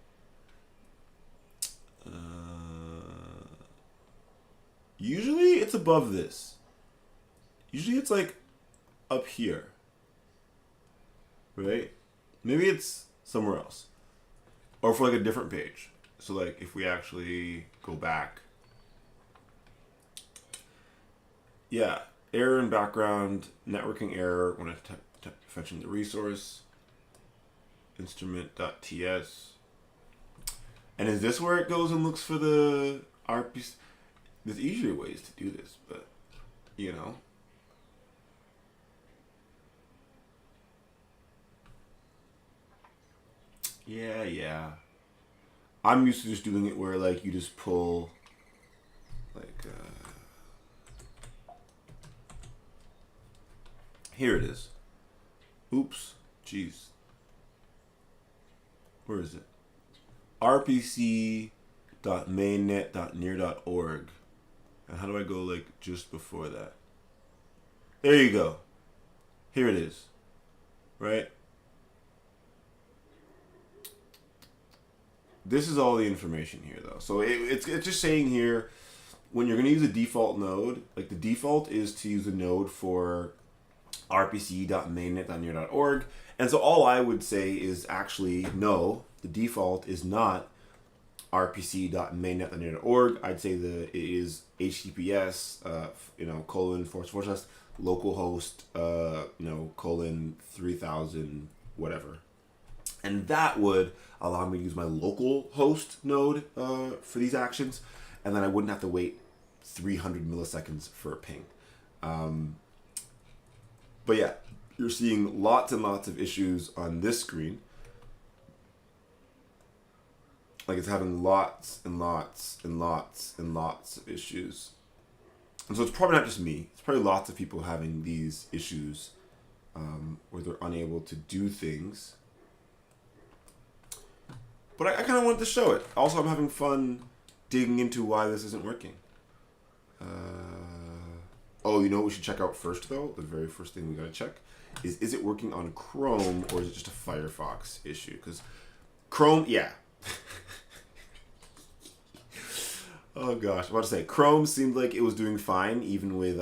Usually it's above this. Usually it's like up here. Right? Maybe it's somewhere else. Or for like a different page. So like if we actually go back. Yeah. Error in background, networking error when fetching the resource. Instrument.ts. And is this where it goes and looks for the RPC? There's easier ways to do this, but you know. Yeah. I'm used to just doing it where like you just pull like here it is. Oops. Jeez. Where is it? rpc.mainnet.near.org. And how do I go like just before that? There you go. Here it is. Right? This is all the information here though. So it's just saying here, when you're going to use a default node, like the default is to use a node for rpc.mainnet.near.org. And so all I would say is actually, no, the default is not rpc.mainnet.near.org. I'd say that it is https, :// localhost, : 3000, whatever. And that would allow me to use my local host node for these actions. And then I wouldn't have to wait 300 milliseconds for a ping. But yeah, you're seeing lots and lots of issues on this screen. Like it's having lots and lots and lots and lots of issues. And so it's probably not just me. It's probably lots of people having these issues where they're unable to do things. But I kind of wanted to show it. Also, I'm having fun digging into why this isn't working. Oh, you know what we should check out first, though? The very first thing we got to check is it working on Chrome or is it just a Firefox issue? Because Chrome, yeah. Oh, gosh. I'm about to say, Chrome seemed like it was doing fine, even with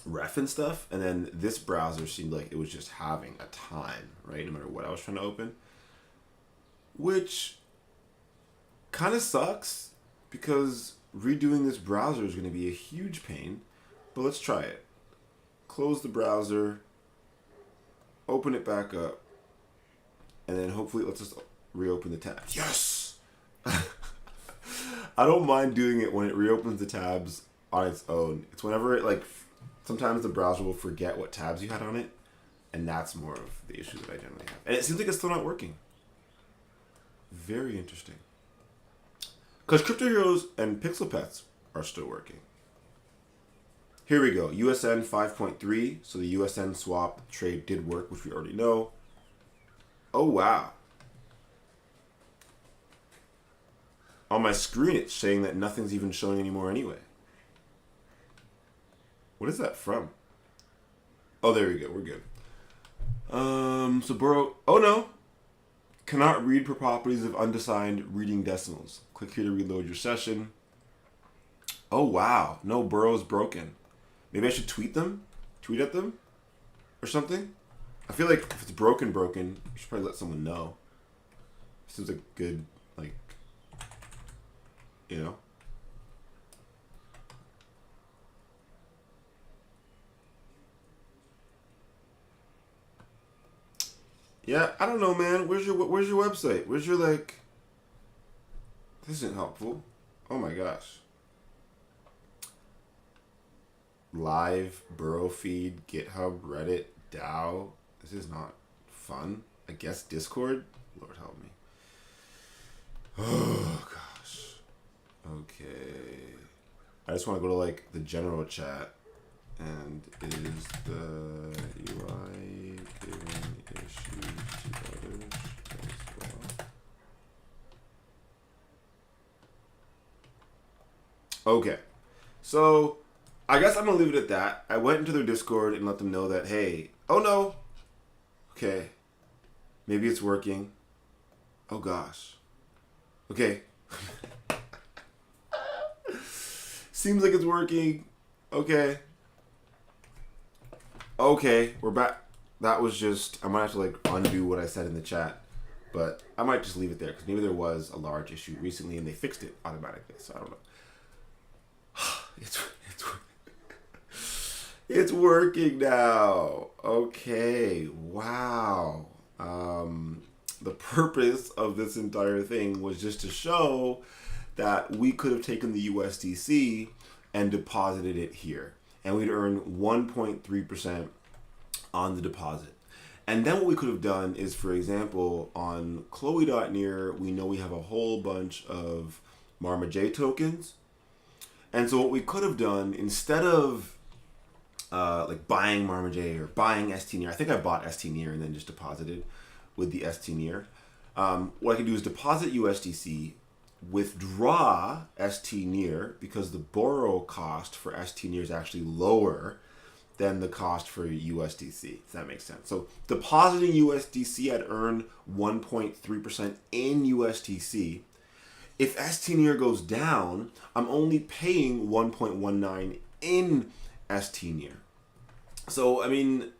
ref and stuff. And then this browser seemed like it was just having a time, right? No matter what I was trying to open. Which kind of sucks because redoing this browser is going to be a huge pain. But let's try it. Close the browser, open it back up, and then hopefully let's just reopen the tabs. Yes! I don't mind doing it when it reopens the tabs on its own. It's whenever it sometimes the browser will forget what tabs you had on it, and that's more of the issue that I generally have. And it seems like it's still not working. Very interesting. Because Crypto Heroes and Pixel Pets are still working. Here we go. USN 5.3. So the USN swap trade did work, which we already know. Oh, wow. On my screen, it's saying that nothing's even showing anymore anyway. What is that from? Oh, there we go. We're good. So Burrow... Oh, no. Cannot read per properties of undefined reading decimals. Click here to reload your session. Oh, wow. No, Burrow's broken. Maybe I should tweet them? Tweet at them? Or something? I feel like if it's broken, you should probably let someone know. Seems like good, you know? Yeah, I don't know, man. Where's your website? Where's your, This isn't helpful. Oh my gosh. Live, Burrow feed, GitHub, Reddit, DAO. This is not fun. I guess Discord? Lord help me. Oh gosh. Okay. I just want to go to like the general chat. And is the UI giving issues to others as well? Okay. So I guess I'm gonna leave it at that. I went into their Discord and let them know that, hey, oh no. Okay. Maybe it's working. Oh gosh. Okay. Seems like it's working. Okay. Okay, we're back. That was just, I might have to like undo what I said in the chat, but I might just leave it there because maybe there was a large issue recently and they fixed it automatically. So I don't know. It's working now. Okay. Wow. The purpose of this entire thing was just to show that we could have taken the USDC and deposited it here. And we'd earn 1.3% on the deposit. And then what we could have done is, for example, on Chloe.near, we know we have a whole bunch of marmaj tokens. And so what we could have done, instead of like buying marmaj or buying ST-near, I think I bought ST-near and then just deposited with the ST-near. What I can do is deposit USDC, withdraw ST-near because the borrow cost for ST-near is actually lower than the cost for USDC, if that makes sense. So depositing USDC, I'd earn 1.3% in USDC. If ST-near goes down, I'm only paying 1.19 in ST-near. So, I mean,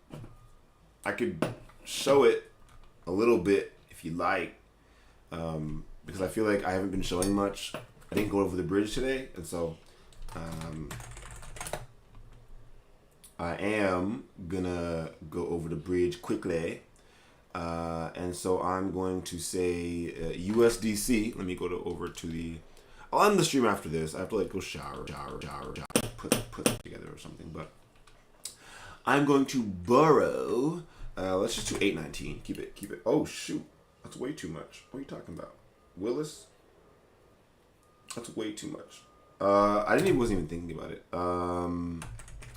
I could show it a little bit if you like, because I feel like I haven't been showing much. I didn't go over the bridge today, and so I am gonna go over the bridge quickly. And so I'm going to say USDC. Let me go over to the. I'll end the stream after this. I have to like go shower, put it together or something. But I'm going to borrow. Let's just do 819. Keep it. Oh shoot, that's way too much. What are you talking about, Willis? That's way too much. Wasn't even thinking about it.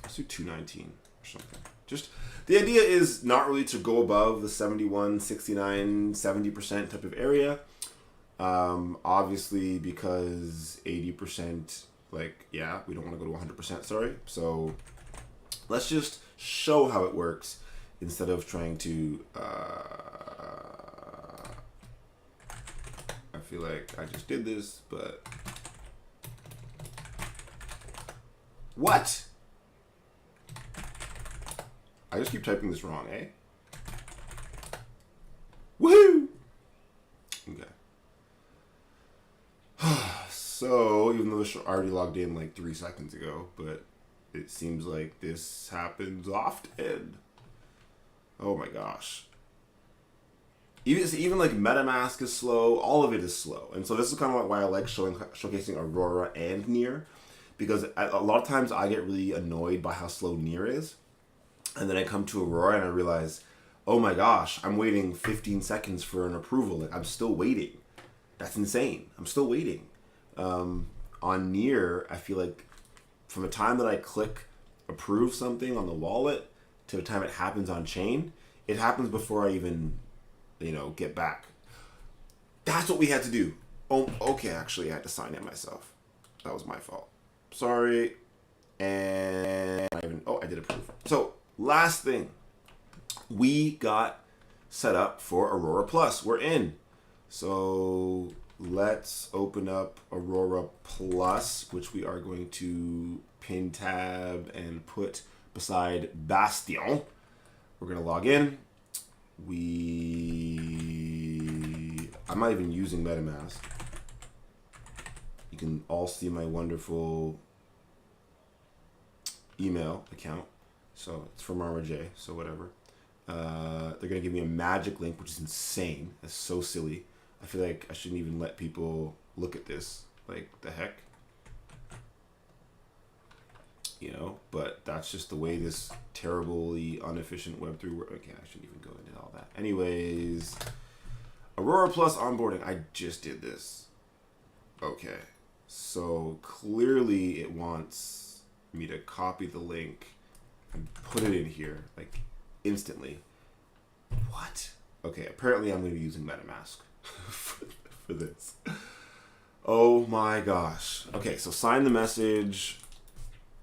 Let's do 219 or something. Just the idea is not really to go above the 71, 69, 70% type of area. Obviously, because 80%, like, yeah, we don't want to go to 100%, sorry. So let's just show how it works instead of trying to, I feel like I just did this, but what? I just keep typing this wrong, eh? Woohoo! Okay. So, even though this already logged in like 3 seconds ago, but it seems like this happens often. Oh my gosh. Even like MetaMask is slow, all of it is slow. And so this is kind of why I like showcasing Aurora and Near, because a lot of times I get really annoyed by how slow Near is. And then I come to Aurora and I realize, oh my gosh, I'm waiting 15 seconds for an approval. Like, I'm still waiting. That's insane. I'm still waiting. On Near, I feel like from the time that I click approve something on the wallet to the time it happens on chain, it happens before I even, get back. That's what we had to do. Oh, okay, actually, I had to sign in myself. That was my fault. Sorry. And I did approve. So, last thing, we got set up for Aurora Plus. We're in. So let's open up Aurora Plus, which we are going to pin tab and put beside Bastion. We're going to log in. I'm not even using MetaMask. You can all see my wonderful email account. So it's for marmaj, so whatever. They're going to give me a magic link, which is insane. That's so silly. I feel like I shouldn't even let people look at this. Like, the heck? You know, but that's just the way this terribly inefficient Web3 works. Okay, I shouldn't even go into all that. Anyways, Aurora Plus onboarding. I just did this. Okay, so clearly it wants me to copy the link and put it in here, like, instantly. What? Okay, apparently I'm going to be using MetaMask for this. Oh my gosh. Okay, so sign the message.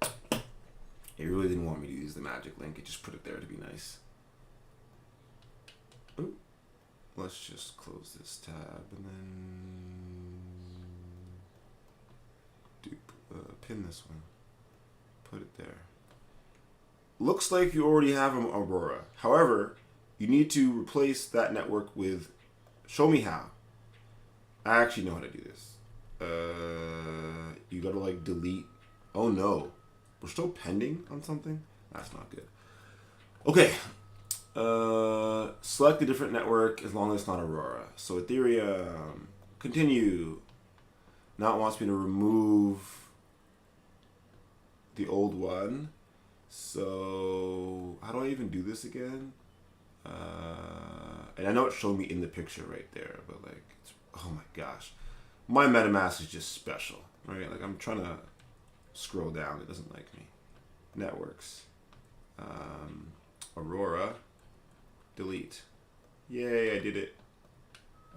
It really didn't want me to use the magic link. It just put it there to be nice. Ooh. Let's just close this tab and then pin this one. Put it there. Looks like you already have an Aurora. However, you need to replace that network with show me how. I actually know how to do this. You gotta like delete. Oh no. We're still pending on something? That's not good. Okay. Select a different network as long as it's not Aurora. So Ethereum. Continue. Now it wants me to remove the old one. So how do I even do this again? And I know it showed me in the picture right there, but like, oh my gosh. My MetaMask is just special, right? Like I'm trying to scroll down, it doesn't like me. Networks. Aurora. Delete. Yay, I did it.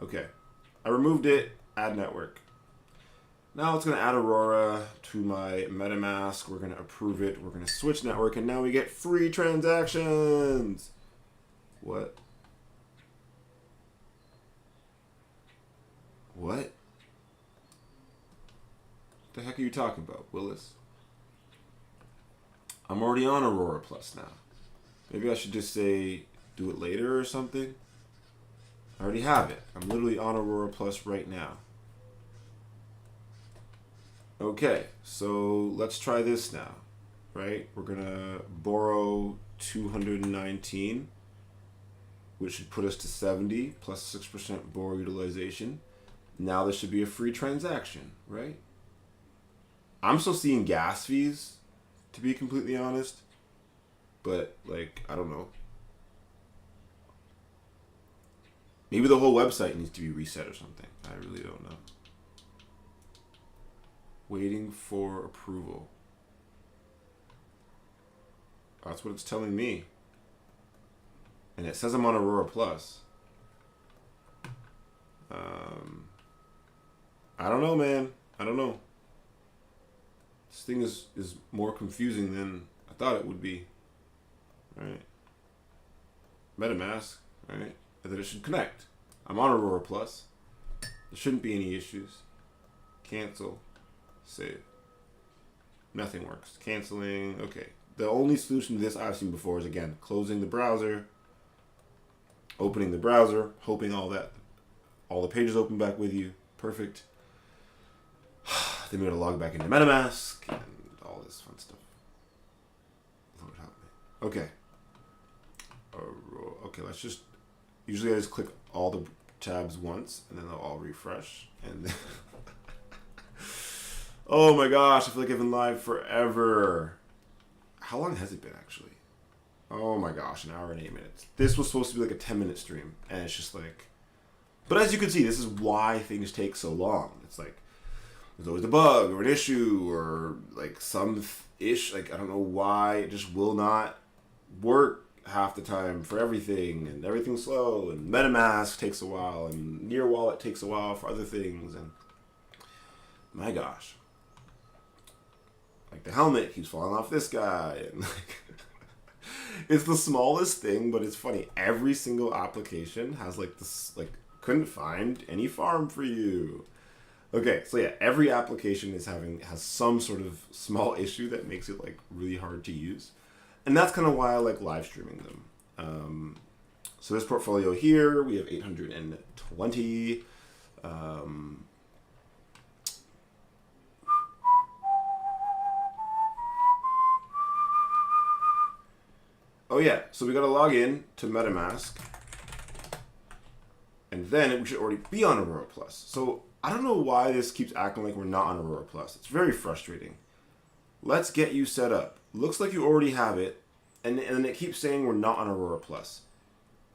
Okay. I removed it, add network. Now it's going to add Aurora to my MetaMask. We're going to approve it. We're going to switch network, and now we get free transactions. What? What? The heck are you talking about, Willis? I'm already on Aurora Plus now. Maybe I should just say do it later or something. I already have it. I'm literally on Aurora Plus right now. Okay, so let's try this now, right? We're gonna borrow 219, which should put us to 70 plus 6% borrow utilization. Now this should be a free transaction, right? I'm still seeing gas fees, to be completely honest, but like, I don't know. Maybe the whole website needs to be reset or something. I really don't know. Waiting for approval. That's what it's telling me. And it says I'm on Aurora Plus. I don't know, man. I don't know. This thing is more confusing than I thought it would be. Right? MetaMask, right? And then it should connect. I'm on Aurora Plus. There shouldn't be any issues. Cancel. Save. Nothing works. Canceling. Okay. The only solution to this I've seen before is, again, closing the browser, opening the browser, hoping all the pages open back with you. Perfect. Then we gotta log back into MetaMask and all this fun stuff. Lord help me. Okay. Okay, let's just... Usually I just click all the tabs once, and then they'll all refresh. And then oh my gosh, I feel like I've been live forever. How long has it been, actually? Oh my gosh, an hour and 8 minutes. This was supposed to be like a 10-minute stream, and it's just like... But as you can see, this is why things take so long. It's like, there's always a bug, or an issue, or like some like, I don't know why, it just will not work half the time for everything, and everything's slow, and MetaMask takes a while, and Near Wallet takes a while for other things, and my gosh. Like the helmet keeps falling off this guy, and like it's the smallest thing, but it's funny. Every single application has like this, like, couldn't find any farm for you. Okay, so yeah, every application has some sort of small issue that makes it like really hard to use. And that's kind of why I like live streaming them. So this portfolio here, we have 820. Oh yeah, so we gotta log in to MetaMask. And then we should already be on Aurora Plus. So I don't know why this keeps acting like we're not on Aurora Plus. It's very frustrating. Let's get you set up. Looks like you already have it. And then it keeps saying we're not on Aurora Plus,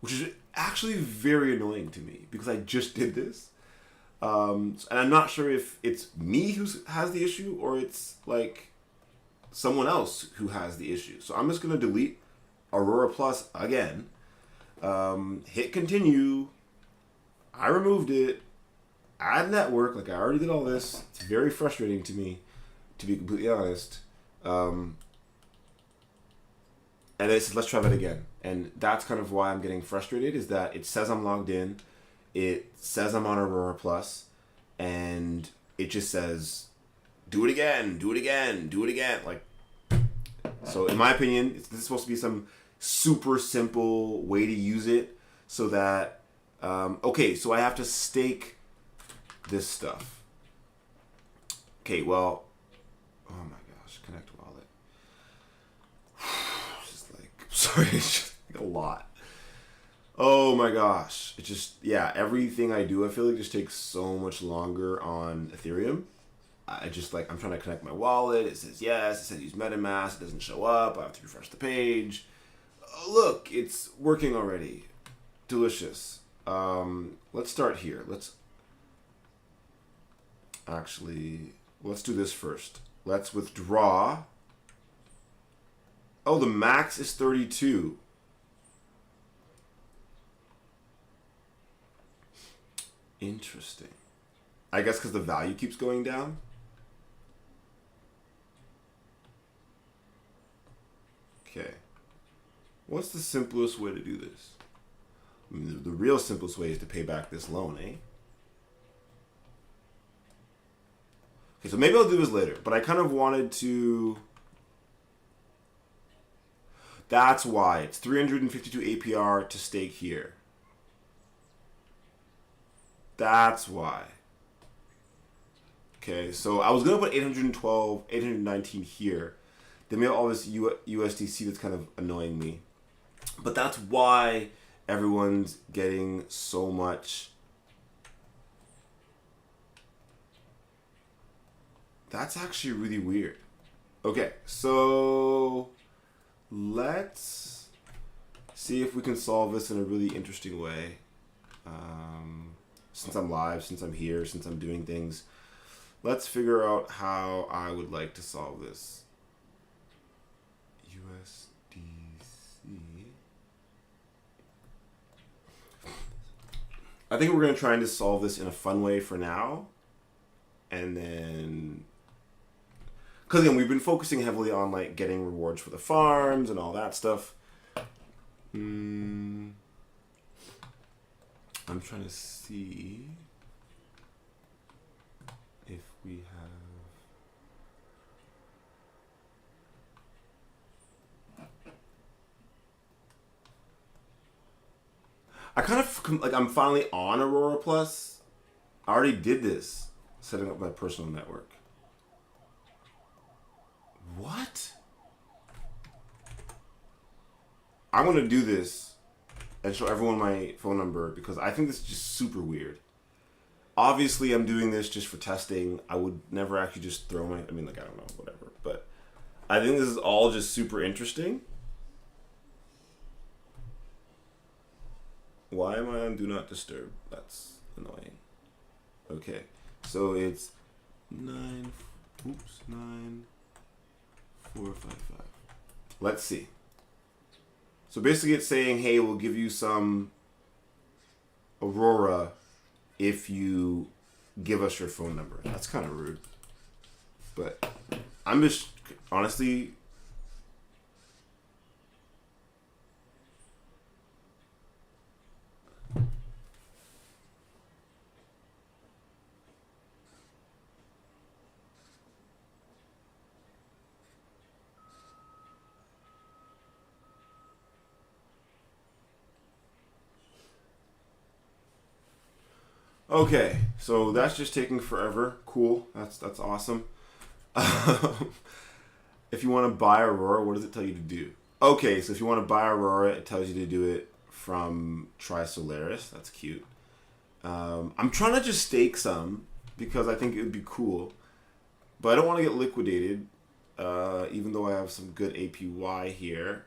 which is actually very annoying to me because I just did this. And I'm not sure if it's me who has the issue or it's like someone else who has the issue. So I'm just going to delete Aurora Plus again. Hit continue. I removed it. Add network. Like I already did all this. It's very frustrating to me, to be completely honest. And it says, let's try that again. And that's kind of why I'm getting frustrated, is that it says I'm logged in. It says I'm on Aurora Plus. And it just says, do it again, do it again, do it again. Like, so in my opinion, this is supposed to be some super simple way to use it so that, okay, so I have to stake this stuff. Okay, well, oh my gosh, connect wallet. Sorry, it's just like a lot. Oh my gosh. It just, yeah, everything I do, I feel like just takes so much longer on Ethereum. I just like, I'm trying to connect my wallet. It says yes. It says use MetaMask. It doesn't show up. I have to refresh the page. Oh, look, it's working already. Delicious. Let's start here. Let's do this first. Let's withdraw. Oh, the max is 32. Interesting. I guess because the value keeps going down. Okay. What's the simplest way to do this? I mean, the real simplest way is to pay back this loan, eh? Okay, so maybe I'll do this later, but I kind of wanted to... That's why it's 352 APR to stake here. That's why. Okay, so I was gonna put 812, 819 here. Then we have all this USDC that's kind of annoying me. But that's why everyone's getting so much. That's actually really weird. Okay, so let's see if we can solve this in a really interesting way. Since I'm live, since I'm here, since I'm doing things, let's figure out how I would like to solve this. USDC. I think we're going to try and just solve this in a fun way for now. And then... Because again, we've been focusing heavily on like getting rewards for the farms and all that stuff. I'm trying to see if we have... I kind of, like, I'm finally on Aurora Plus. I already did this, setting up my personal network. What? I'm going to do this and show everyone my phone number because I think this is just super weird. Obviously, I'm doing this just for testing. I would never actually just throw my... I mean, like, I don't know, whatever. But I think this is all just super interesting. Why am I on Do Not Disturb? That's annoying. Okay. So it's 94455. Let's see. So basically it's saying, hey, we'll give you some Aurora if you give us your phone number. That's kind of rude. But I'm just, honestly... Okay, so that's just taking forever. Cool, that's awesome. If you want to buy Aurora, what does it tell you to do? Okay, so if you want to buy Aurora, it tells you to do it from Try Solaris. That's cute. I'm trying to just stake some, because I think it would be cool. But I don't want to get liquidated, even though I have some good APY here.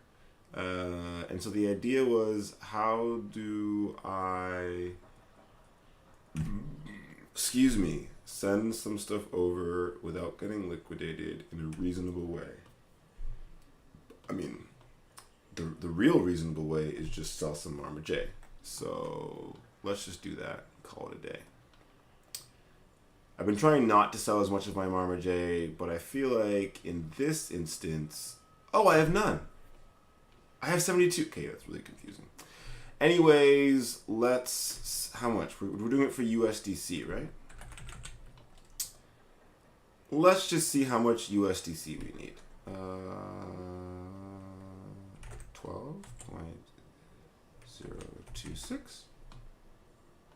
And so the idea was, how do I, send some stuff over without getting liquidated in a reasonable way? I mean, the real reasonable way is just sell some Marma J. So let's just do that and call it a day. I've been trying not to sell as much of my Marma J, but I feel like in this instance, I have none. I have 72. Okay, that's really confusing. Anyways, how much? We're doing it for USDC, right? Let's just see how much USDC we need. 12.026.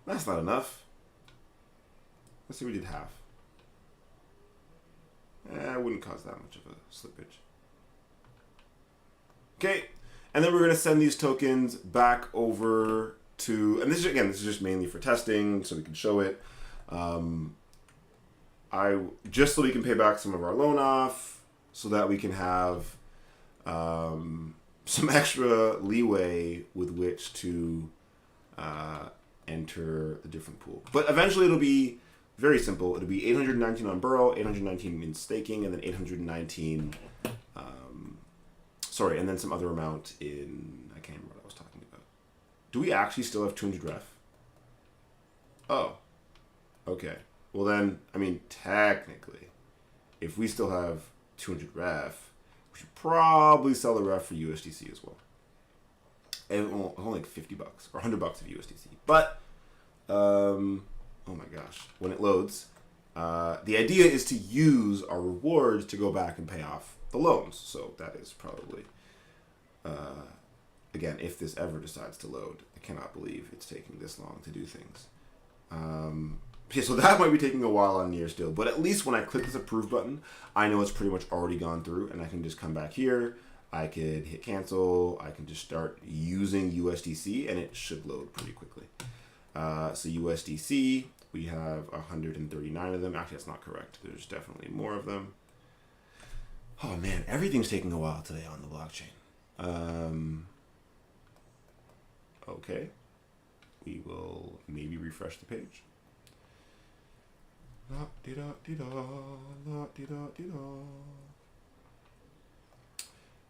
That's not enough. Let's see, we did half. It wouldn't cause that much of a slippage. Okay, and then we're going to send these tokens back over to, and this is just mainly for testing, so we can show it. Just so we can pay back some of our loan off, so that we can have some extra leeway with which to enter the different pool. But eventually it'll be very simple. It'll be 819 on Burrow, 819 in staking, and then 819, and then some other amount in, I can't remember what I was talking about. Do we actually still have 200 ref? Oh, okay. Well then, I mean, technically, if we still have 200 ref, we should probably sell the ref for USDC as well. And only like $50 or $100 of USDC. But, oh my gosh, when it loads, the idea is to use our rewards to go back and pay off the loans. So that is probably, again, if this ever decides to load, I cannot believe it's taking this long to do things. So that might be taking a while on Near still, but at least when I click this approve button, I know it's pretty much already gone through, and I can just come back here. I could hit cancel. I can just start using USDC, and it should load pretty quickly. So USDC, we have 139 of them. Actually, that's not correct. There's definitely more of them. Oh man, everything's taking a while today on the blockchain. Okay, we will maybe refresh the page.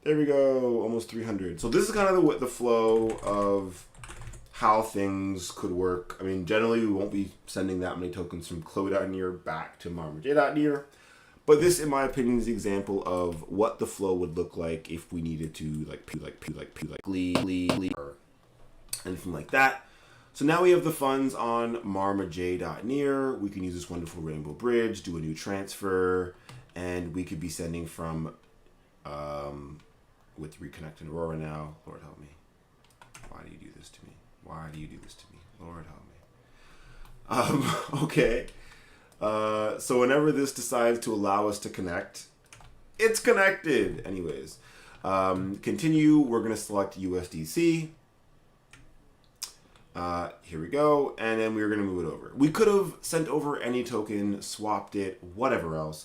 There we go, almost 300. So this is kind of the flow of how things could work. I mean, generally we won't be sending that many tokens from Chloe.near back to marmaj.near, but this, in my opinion, is the example of what the flow would look like if we needed to like or anything like that. So now we have the funds on marmaj.near. We can use this wonderful rainbow bridge, do a new transfer, and we could be sending from, with Reconnect and Aurora now. Lord help me. Why do you do this to me? Why do you do this to me? Lord help me. Okay. So whenever this decides to allow us to connect, it's connected. Anyways, continue. We're going to select USDC. Here we go, and then we're going to move it over. We could have sent over any token, swapped it, whatever else.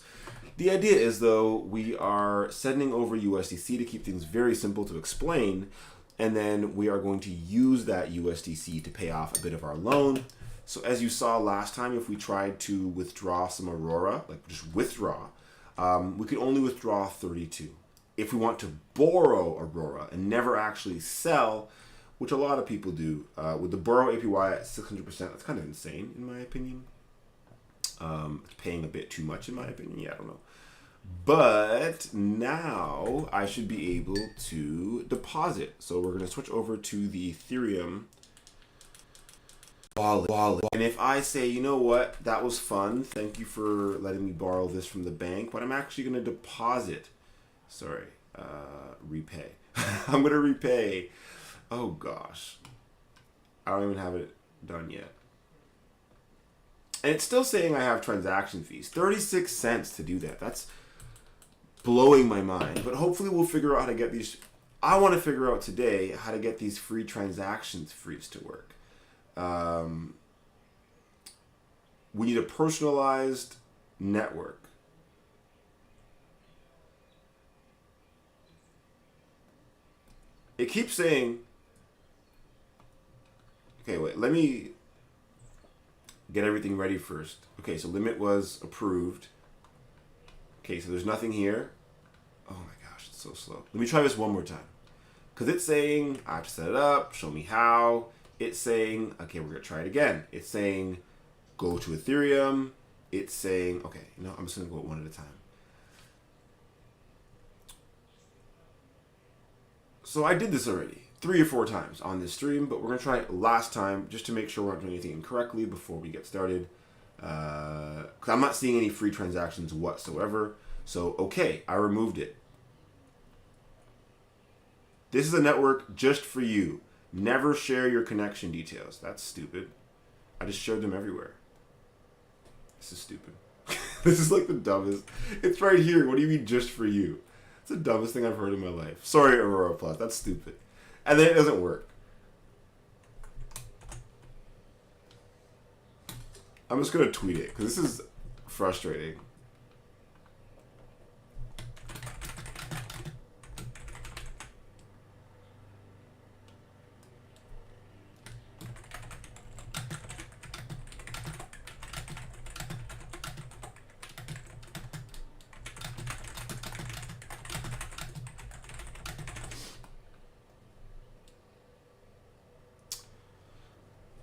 The idea is, though, we are sending over USDC to keep things very simple to explain, and then we are going to use that USDC to pay off a bit of our loan. So as you saw last time, if we tried to withdraw some Aurora, like just withdraw, we could only withdraw 32. If we want to borrow Aurora and never actually sell, which a lot of people do, with the borrow APY at 600%, that's kind of insane, in my opinion. It's paying a bit too much, in my opinion. Yeah, I don't know. But now I should be able to deposit. So we're going to switch over to the Ethereum wallet. And if I say, you know what, that was fun. Thank you for letting me borrow this from the bank, but I'm actually going to deposit. Sorry, repay. I'm going to repay. Oh gosh, I don't even have it done yet. And it's still saying I have transaction fees. 36 cents to do that. That's blowing my mind. But hopefully we'll figure out how to get these. I want to figure out today how to get these free transactions fees to work. we need a personalized network. It keeps saying, okay, wait, let me get everything ready first. Okay, so limit was approved. Okay, so there's nothing here. Oh my gosh, it's so slow. Let me try this one more time. Because it's saying, I have to set it up, show me how. It's saying, okay, we're going to try it again. It's saying, go to Ethereum. It's saying, okay, I'm just going to go one at a time. So I did this already 3 or 4 times on this stream, but we're going to try it last time just to make sure we're not doing anything incorrectly before we get started. Because I'm not seeing any free transactions whatsoever. So, okay, I removed it. This is a network just for you. Never share your connection details. That's stupid. I just shared them everywhere. This is stupid. This is like the dumbest. It's right here. What do you mean just for you? It's the dumbest thing I've heard in my life. Sorry, Aurora Plus. That's stupid. And then it doesn't work. I'm just going to tweet it because this is frustrating.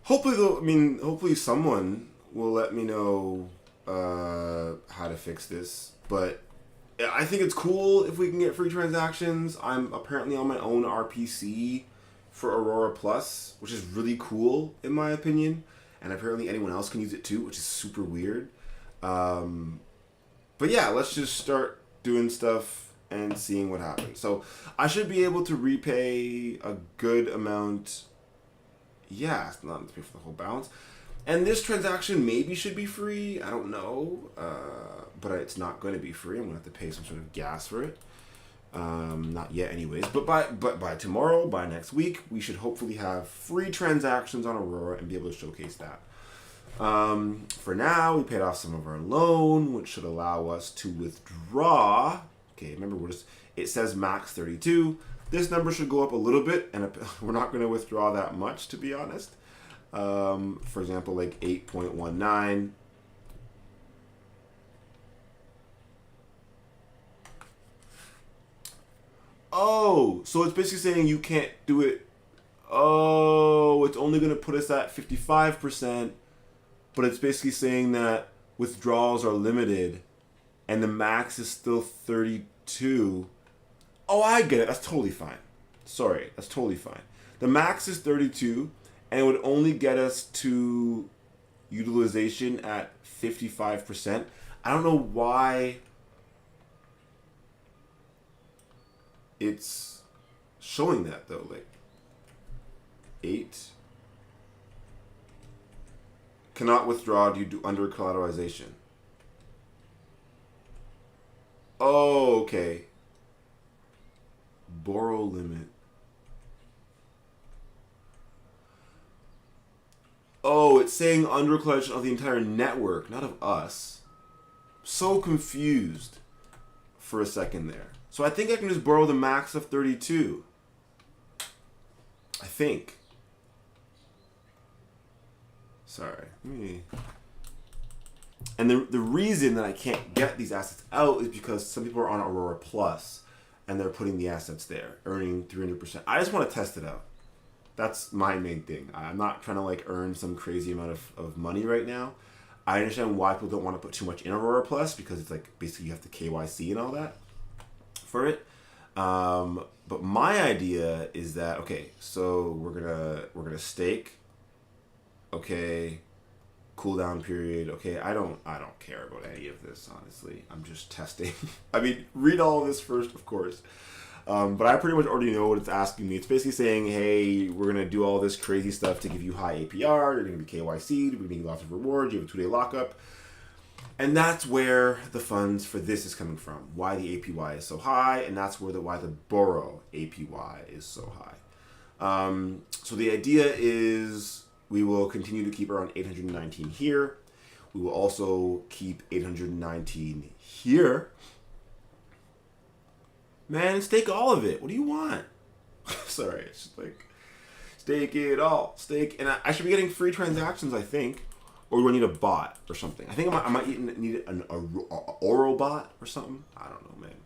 Hopefully, though, hopefully someone will let me know how to fix this. But I think it's cool if we can get free transactions. I'm apparently on my own RPC for Aurora Plus, which is really cool in my opinion. And apparently anyone else can use it too, which is super weird. But yeah, let's just start doing stuff and seeing what happens. So I should be able to repay a good amount. Yeah, it's not to pay for the whole balance. And this transaction maybe should be free. I don't know. But it's not going to be free. I'm going to have to pay some sort of gas for it. Not yet anyways. But by tomorrow, by next week, we should hopefully have free transactions on Aurora and be able to showcase that. For now, we paid off some of our loan, which should allow us to withdraw. Okay, remember, it says max 32. This number should go up a little bit, and we're not going to withdraw that much, to be honest. For example, like 8.19. Oh, so it's basically saying you can't do it. Oh, it's only going to put us at 55%, but it's basically saying that withdrawals are limited, and the max is still 32. Oh, I get it. That's totally fine. Sorry, that's totally fine. The max is 32, and it would only get us to utilization at 55%. I don't know why it's showing that, though. Like, 8 cannot withdraw due to under collateralization. Oh, okay. Borrow limit. Oh, it's saying under collection of the entire network, not of us. So confused for a second there. So I think I can just borrow the max of 32. I think. Sorry. And the reason that I can't get these assets out is because some people are on Aurora Plus and they're putting the assets there, earning 300%. I just want to test it out. That's my main thing. I'm not trying to like earn some crazy amount of money right now. I understand why people don't want to put too much in Aurora Plus because it's like basically you have to KYC and all that for it. But my idea is that okay, so we're gonna stake. Okay, cooldown period. Okay, I don't care about any of this honestly. I'm just testing. I mean, read all of this first, of course. But I pretty much already know what it's asking me. It's basically saying, hey, we're going to do all this crazy stuff to give you high APR. You're going to be KYC'd. We're going to give you lots of rewards. You have a 2-day lockup. And that's where the funds for this is coming from. Why the APY is so high. And that's why the borrow APY is so high. So the idea is we will continue to keep around 819 here. We will also keep 819 here. Man, stake all of it. What do you want? Sorry, it's just like, stake it all. Stake, and I should be getting free transactions, I think. Or do I need a bot or something? I think I might need a Oro bot or something. I don't know, man.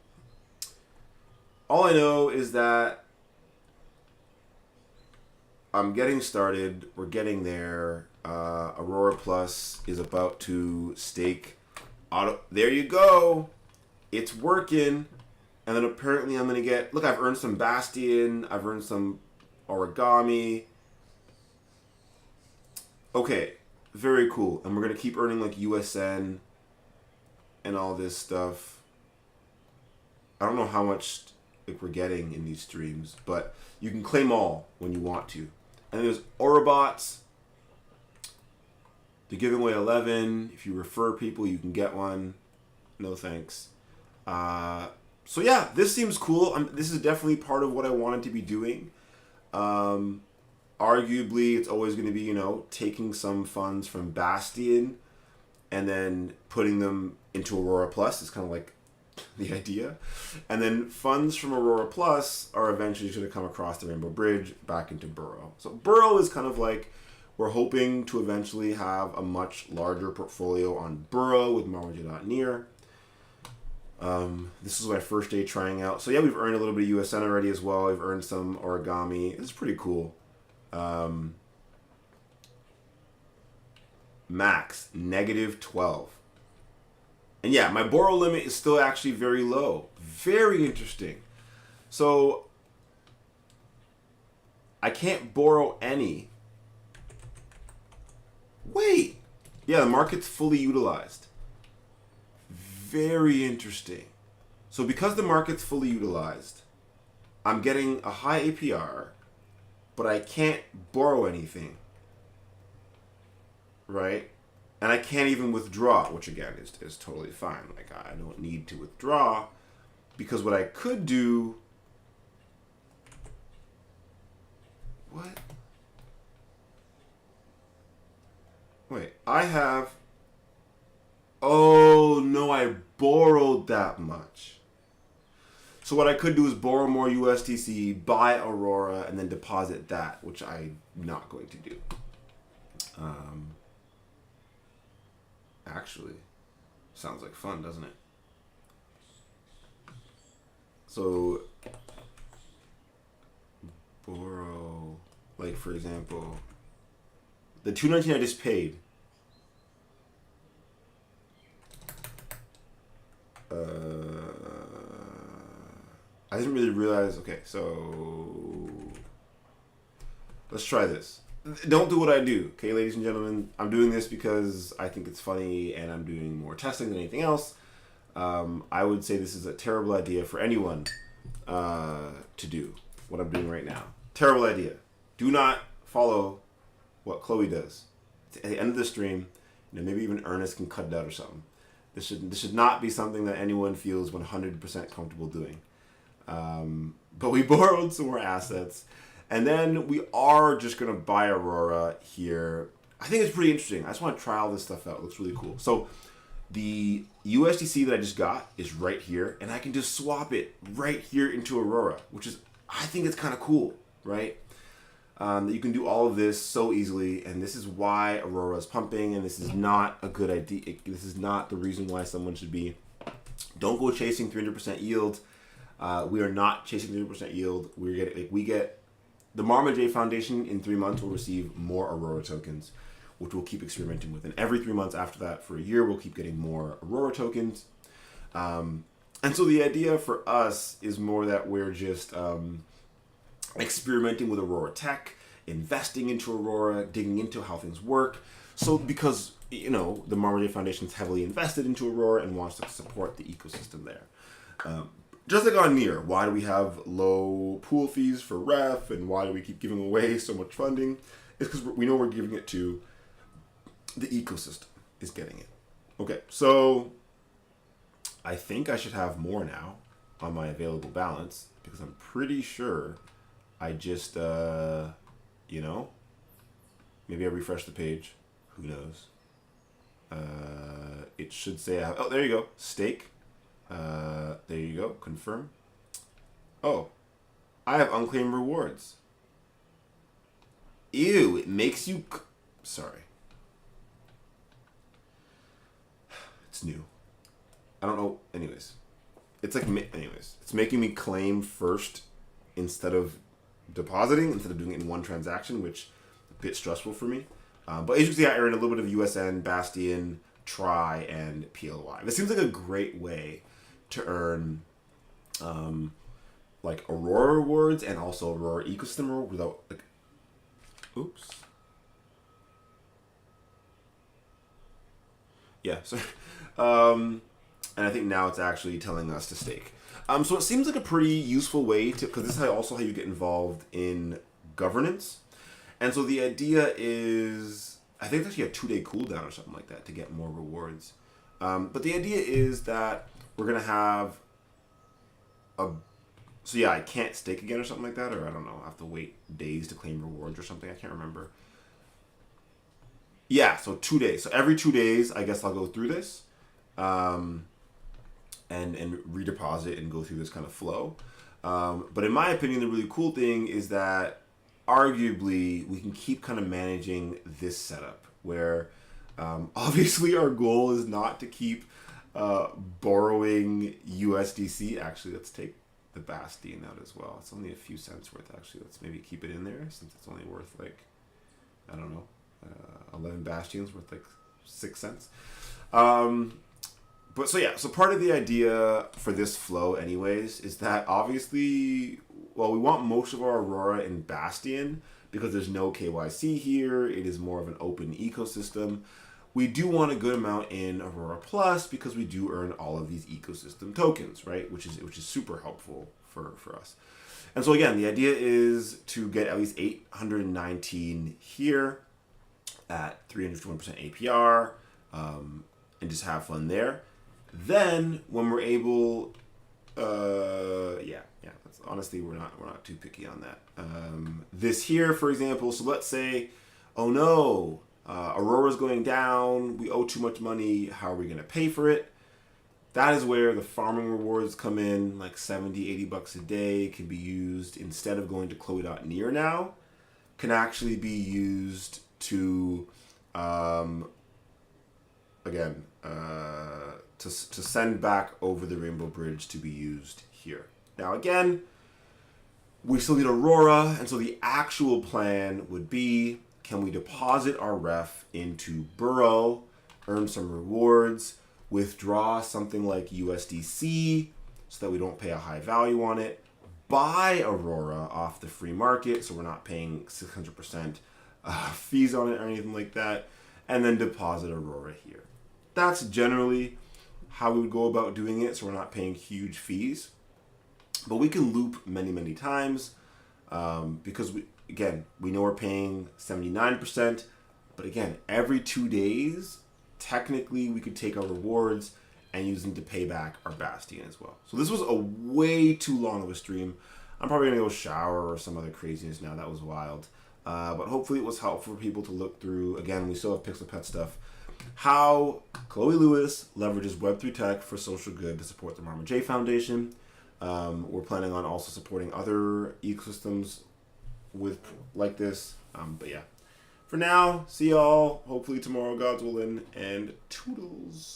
All I know is that I'm getting started. We're getting there. Aurora Plus is about to stake. There you go. It's working. And then apparently I'm going to get... Look, I've earned some Bastion. I've earned some Origami. Okay. Very cool. And we're going to keep earning like USN and all this stuff. I don't know how much like we're getting in these streams, but you can claim all when you want to. And there's Orobots. They're giving away 11. If you refer people, you can get one. No thanks. So yeah, this seems cool. This is definitely part of what I wanted to be doing. Arguably, it's always going to be, taking some funds from Bastion and then putting them into Aurora Plus. It's kind of like the idea. And then funds from Aurora Plus are eventually going to come across the Rainbow Bridge back into Burrow. So Burrow is kind of like, we're hoping to eventually have a much larger portfolio on Burrow with marmaj.near. This is my first day trying out. So yeah, we've earned a little bit of USN already as well. We've earned some Origami. It's pretty cool. Max, -12. And yeah, my borrow limit is still actually very low. Very interesting. So I can't borrow any. Wait. Yeah, the market's fully utilized. Very interesting. So because the market's fully utilized, I'm getting a high APR, but I can't borrow anything. Right? And I can't even withdraw, which again is totally fine. Like, I don't need to withdraw, because what I could do... What? Wait, I have... Oh, no, I borrowed that much. So what I could do is borrow more USDC, buy Aurora, and then deposit that, which I'm not going to do. Actually, sounds like fun, doesn't it? So, borrow, like for example, the $2.19 I just paid. I didn't really realize. Okay, so let's try this. Don't do what I do, okay, ladies and gentlemen. I'm doing this because I think it's funny and I'm doing more testing than anything else. I would say this is a terrible idea for anyone to do what I'm doing right now. Terrible idea. Do not follow what Chloe does. At the end of the stream, maybe even Ernest can cut it out or something. This should not be something that anyone feels 100% comfortable doing. But we borrowed some more assets. And then we are just going to buy Aurora here. I think it's pretty interesting. I just want to try all this stuff out. It looks really cool. So the USDC that I just got is right here. And I can just swap it right here into Aurora, which is, I think it's kind of cool, right? That you can do all of this so easily. And this is why Aurora is pumping. And this is not a good idea. This is not the reason why someone should be. Don't go chasing 300% yield. We are not chasing 300% yield. We get the Marma J Foundation in 3 months will receive more Aurora tokens, which we'll keep experimenting with. And every 3 months after that, for a year, we'll keep getting more Aurora tokens. And so the idea for us is more that we're just experimenting with Aurora tech, investing into Aurora, digging into how things work. So because, the Marma J Foundation is heavily invested into Aurora and wants to support the ecosystem there. Just like on Near, why do we have low pool fees for ref, and why do we keep giving away so much funding? It's because we know we're giving it to the ecosystem is getting it. Okay, so I think I should have more now on my available balance, because I'm pretty sure I just, maybe I refresh the page. Who knows? It should say, oh, there you go, stake. There you go, confirm. Oh, I have unclaimed rewards. Ew, it makes you... Sorry. It's new. I don't know. Anyways. It's like... Anyways. It's making me claim first instead of depositing, instead of doing it in one transaction, which is a bit stressful for me. But as you can see, I earned a little bit of USN, Bastion, Try, and PLY. This seems like a great way to earn... like Aurora rewards and also Aurora ecosystem reward without like, oops. Yeah, sorry. And I think now it's actually telling us to stake. So it seems like a pretty useful way to, because this is also how you get involved in governance. And so the idea is, I think it's actually a 2-day cooldown or something like that to get more rewards. But the idea is that we're gonna have so yeah, I can't stake again or something like that, or I don't know, I have to wait days to claim rewards or something, I can't remember. Yeah, so 2 days. So every 2 days, I guess I'll go through this, and redeposit and go through this kind of flow. But in my opinion, the really cool thing is that arguably we can keep kind of managing this setup where obviously our goal is not to keep borrowing USDC. Actually, let's take the Bastion out as well. It's only a few cents worth, actually. Let's maybe keep it in there since it's only worth like, I don't know, 11 Bastions worth like 6 cents. But so yeah, so part of the idea for this flow anyways is that obviously, well, we want most of our Aurora in Bastion because there's no KYC here. It is more of an open ecosystem. We do want a good amount in Aurora Plus because we do earn all of these ecosystem tokens, right? Which is super helpful for us. And so again, the idea is to get at least 819 here at 321% APR, and just have fun there. Then when we're able, honestly, we're not too picky on that. This here, for example, so let's say, oh no, Aurora's going down, we owe too much money, how are we going to pay for it? That is where the farming rewards come in, like 70, 80 bucks a day can be used instead of going to Chloe.near now, can actually be used to, to send back over the Rainbow Bridge to be used here. Now again, we still need Aurora, and so the actual plan would be, can we deposit our ref into Burrow, earn some rewards, withdraw something like USDC so that we don't pay a high value on it, buy Aurora off the free market so we're not paying 600% fees on it or anything like that, and then deposit Aurora here. That's generally how we would go about doing it so we're not paying huge fees. But we can loop many, many times because we know we're paying 79%, but again, every 2 days, technically we could take our rewards and use them to pay back our Bastion as well. So this was a way too long of a stream. I'm probably gonna go shower or some other craziness now. That was wild. But hopefully it was helpful for people to look through. Again, we still have Pixel Pet stuff. How Chloe Lewis leverages Web3 tech for social good to support the Marma J Foundation. We're planning on also supporting other ecosystems like this. But yeah, for now, see y'all hopefully tomorrow, God's willing, and toodles.